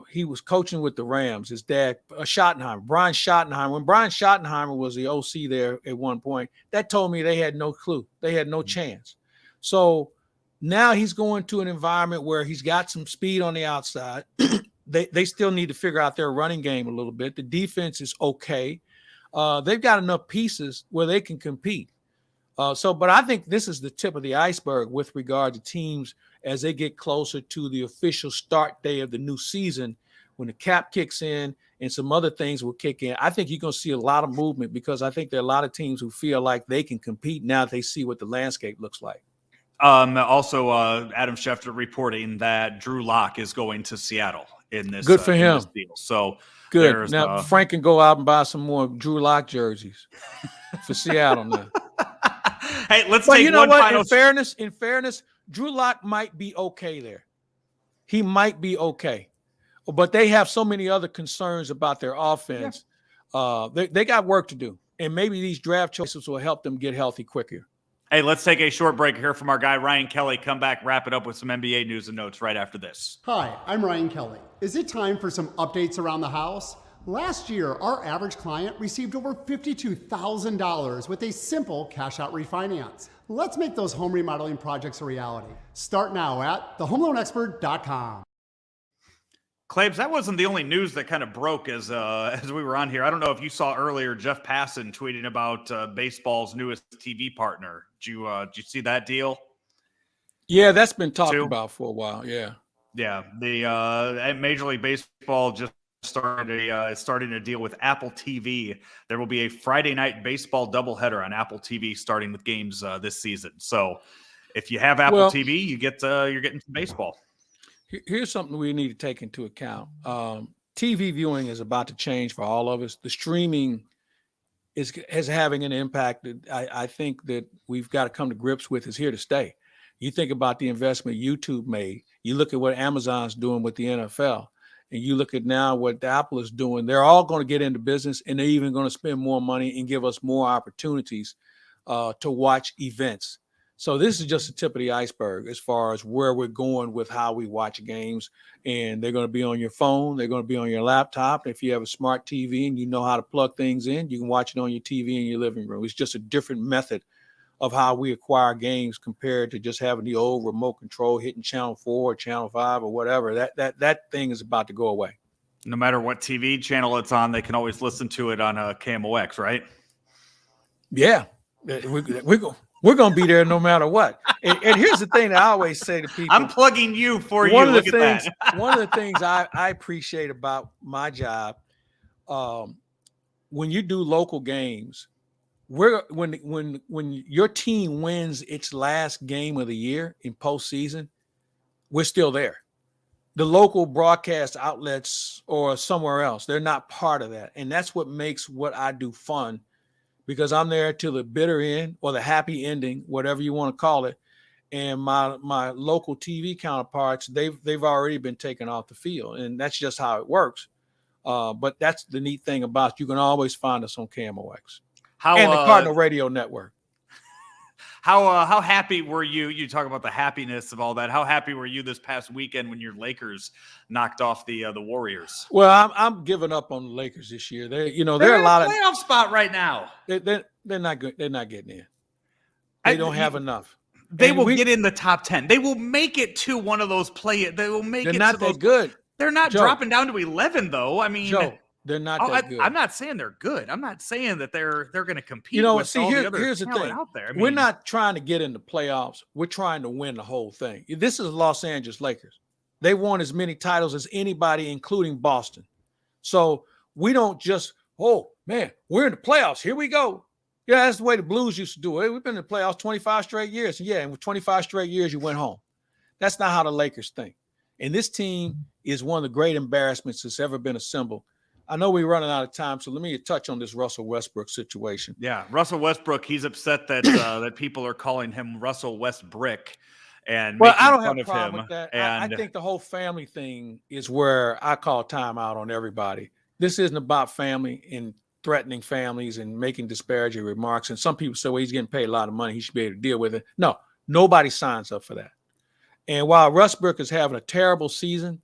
he was coaching with the Rams, his dad, Schottenheimer, Brian Schottenheimer. When Brian Schottenheimer was the OC there at one point, that told me they had no clue. They had no chance. So now he's going to an environment where he's got some speed on the outside. They still need to figure out their running game a little bit. The defense is okay. They've got enough pieces where they can compete. But I think this is the tip of the iceberg with regard to teams as they get closer to the official start day of the new season, when the cap kicks in and some other things will kick in. I think you're going to see a lot of movement because I think there are a lot of teams who feel like they can compete now that they see what the landscape looks like. Also, Adam Schefter reporting that Drew Lock is going to Seattle in this. Good for him. This deal. So good. Now Frank can go out and buy some more Drew Lock jerseys for Seattle now. Hey, let's take one final. In fairness, Drew Lock might be okay there. He might be okay, but they have so many other concerns about their offense. Yeah. They got work to do, and maybe these draft choices will help them get healthy quicker. Hey, let's take a short break here from our guy Ryan Kelly. Come back, wrap it up with some NBA news and notes right after this. Hi, I'm Ryan Kelly. Is it time for some updates around the house? Last year, our average client received over $52,000 with a simple cash-out refinance. Let's make those home remodeling projects a reality. Start now at thehomeloanexpert.com. Claibs, that wasn't the only news that kind of broke as we were on here. I don't know if you saw earlier Jeff Passan tweeting about baseball's newest TV partner. Did you see that deal? Yeah, that's been talked about for a while. Yeah. Yeah, the Major League Baseball just starting to deal with Apple TV. There will be a Friday night baseball doubleheader on Apple TV starting with games this season. So if you have Apple Well, TV, you're getting some baseball. Here's something we need to take into account. TV viewing is about to change for all of us. The streaming is having an impact that I think that we've got to come to grips with is here to stay. You think about the investment YouTube made. You look at what Amazon's doing with the NFL, and you look at now what Apple is doing. They're all going to get into business, and they're even going to spend more money and give us more opportunities to watch events. So this is just the tip of the iceberg as far as where we're going with how we watch games. And they're going to be on your phone. They're going to be on your laptop. If you have a smart TV and you know how to plug things in, you can watch it on your TV in your living room. It's just a different method of how we acquire games compared to just having the old remote control, hitting channel 4 or channel 5 or whatever. That thing is about to go away. No matter what TV channel it's on, they can always listen to it on KMOX, right? Yeah, we're going to be there no matter what. And here's the thing that I always say to people. I'm plugging you for you. One of Look at that. one of the things I appreciate about my job, when you do local games, when your team wins its last game of the year in postseason, we're still there. The local broadcast outlets or somewhere else, they're not part of that. And that's what makes what I do fun, because I'm there till the bitter end or the happy ending, whatever you want to call it. And my local TV counterparts, they've already been taken off the field, and that's just how it works. But that's the neat thing about it. You can always find us on KMOX and the Cardinal Radio Network. How happy were you? You talk about the happiness of all that. How happy were you this past weekend when your Lakers knocked off the Warriors? Well, I'm giving up on the Lakers this year. They're in a lot a playoff spot right now. They're not good. They're not getting in. They don't have enough. They will get in the top 10. They will make it to one of those They will make it. They're not that good. They're not Joe, dropping down to 11 though. I mean, Joe, they're not that good. I'm not saying they're good. I'm not saying that they're going to compete. You know, with all the other here's the thing out there. I mean, we're not trying to get in the playoffs. We're trying to win the whole thing. This is Los Angeles Lakers. They won as many titles as anybody, including Boston. So we don't just, oh man, we're in the playoffs. Here we go. Yeah, that's the way the Blues used to do it. We've been in the playoffs 25 straight years. Yeah, and with 25 straight years, you went home. That's not how the Lakers think. And this team is one of the great embarrassments that's ever been assembled. I know we're running out of time, so let me touch on this Russell Westbrook situation. Yeah, Russell Westbrook, he's upset that that people are calling him Russell Westbrick. And I don't have a problem with that. I think the whole family thing is where I call timeout on everybody. This isn't about family and threatening families and making disparaging remarks. And some people say, well, he's getting paid a lot of money. He should be able to deal with it. No, nobody signs up for that. And while Westbrook is having a terrible season,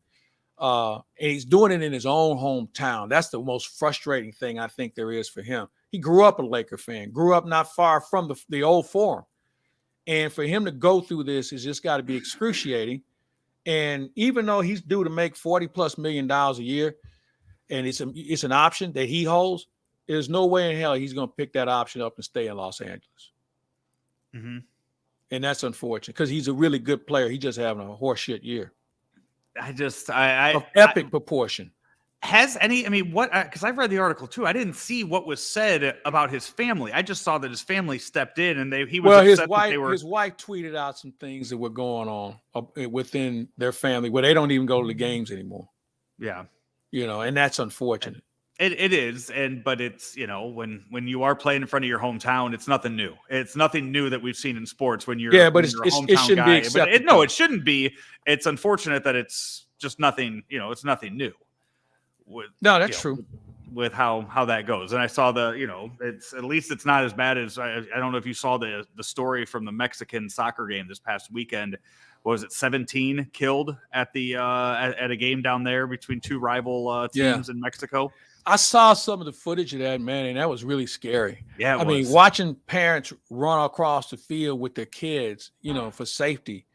and he's doing it in his own hometown, that's the most frustrating thing I think there is for him. He grew up a Laker fan, grew up not far from the old Forum. And for him to go through this has just got to be excruciating. And even though he's due to make $40+ million a year, and it's an option that he holds, there's no way in hell he's going to pick that option up and stay in Los Angeles. Mm-hmm. And that's unfortunate because he's a really good player. He's just having a horseshit year. Of epic proportion. Because I've read the article too. I didn't see what was said about his family. I just saw that his family stepped in and he was upset that they were. His wife tweeted out some things that were going on within their family where they don't even go to the games anymore. Yeah. And that's unfortunate. It is, but it's, when you are playing in front of your hometown, it's nothing new. It's nothing new that we've seen in sports when you're but it shouldn't be accepted. No, it shouldn't be. It's unfortunate that it's just nothing. It's nothing new. That's true. With how that goes, and I saw it's at least it's not as bad as I don't know if you saw the story from the Mexican soccer game this past weekend. What was it, 17 killed at the at a game down there between two rival teams in Mexico? I saw some of the footage of that, man, and that was really scary. Yeah, I mean, watching parents run across the field with their kids, for safety.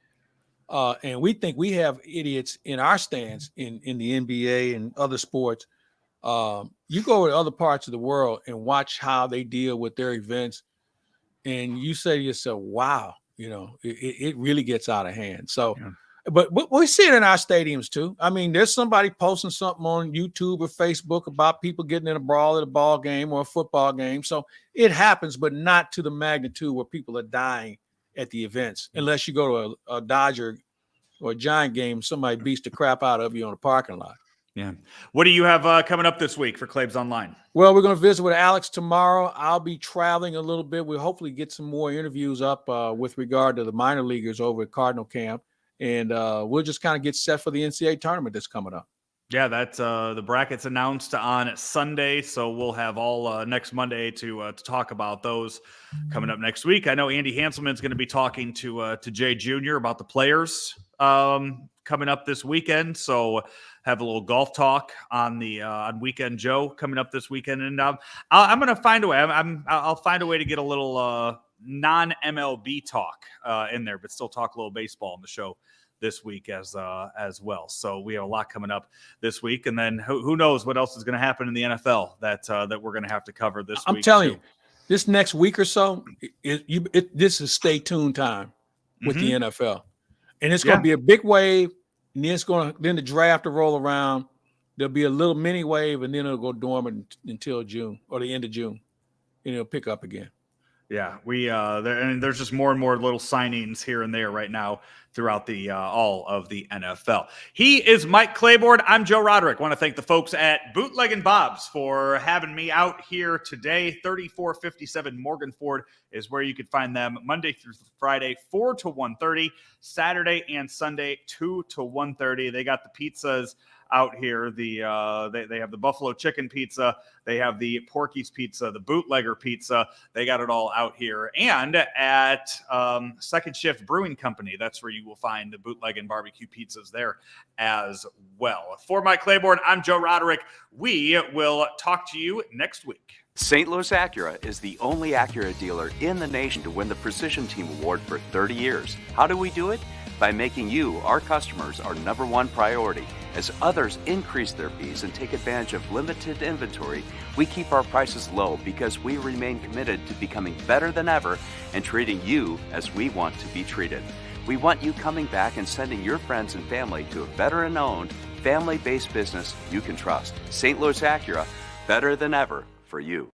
And we think we have idiots in our stands in the NBA and other sports. You go to other parts of the world and watch how they deal with their events, and you say to yourself, wow, it really gets out of hand. So But we see it in our stadiums too. I mean, there's somebody posting something on YouTube or Facebook about people getting in a brawl at a ball game or a football game. So it happens, but not to the magnitude where people are dying at the events. Unless you go to a Dodger or a Giant game, somebody beats the crap out of you on the parking lot. Yeah. What do you have coming up this week for Claibs Online? Well, we're going to visit with Alex tomorrow. I'll be traveling a little bit. We'll hopefully get some more interviews up with regard to the minor leaguers over at Cardinal Camp. And we'll just kind of get set for the NCAA tournament that's coming up. Yeah, that's the brackets announced on Sunday, so we'll have all next Monday to talk about those coming up next week. I know Andy Hanselman's going to be talking to Jay Jr. about the players coming up this weekend, so have a little golf talk on the on Weekend Joe coming up this weekend, and I'm going to find a way. I'll find a way to get a little non-MLB talk in there, but still talk a little baseball on the show this week as well. So we have a lot coming up this week, and then who knows what else is going to happen in the NFL that we're going to have to cover this week. I'm telling you, this next week or so, this is stay tuned time with the NFL, and it's going to be a big wave, and then the draft will roll around. There'll be a little mini wave, and then it'll go dormant until June or the end of June, and it'll pick up again. Yeah, there's just more and more little signings here and there right now throughout the all of the NFL. He is Mike Claiborne. I'm Joe Roderick. I want to thank the folks at Bootleg Bob's for having me out here today. 3457 Morganford is where you could find them Monday through Friday, 4 to 1:30, Saturday and Sunday, 2 to 1:30. They got the pizzas out here. They have the buffalo chicken pizza, they have the Porky's pizza, the bootlegger pizza. They got it all out here. And at Second Shift Brewing Company, that's where you will find the Bootleggin barbecue pizzas there as well. For Mike Claiborne, I'm Joe Roderick. We will talk to you next week. St. Louis Acura is the only Acura dealer in the nation to win the Precision Team Award for 30 years. How do we do it? By making you, our customers, our #1 priority. As others increase their fees and take advantage of limited inventory, we keep our prices low because we remain committed to becoming better than ever and treating you as we want to be treated. We want you coming back and sending your friends and family to a veteran-owned, family-based business you can trust. St. Louis Acura, better than ever for you.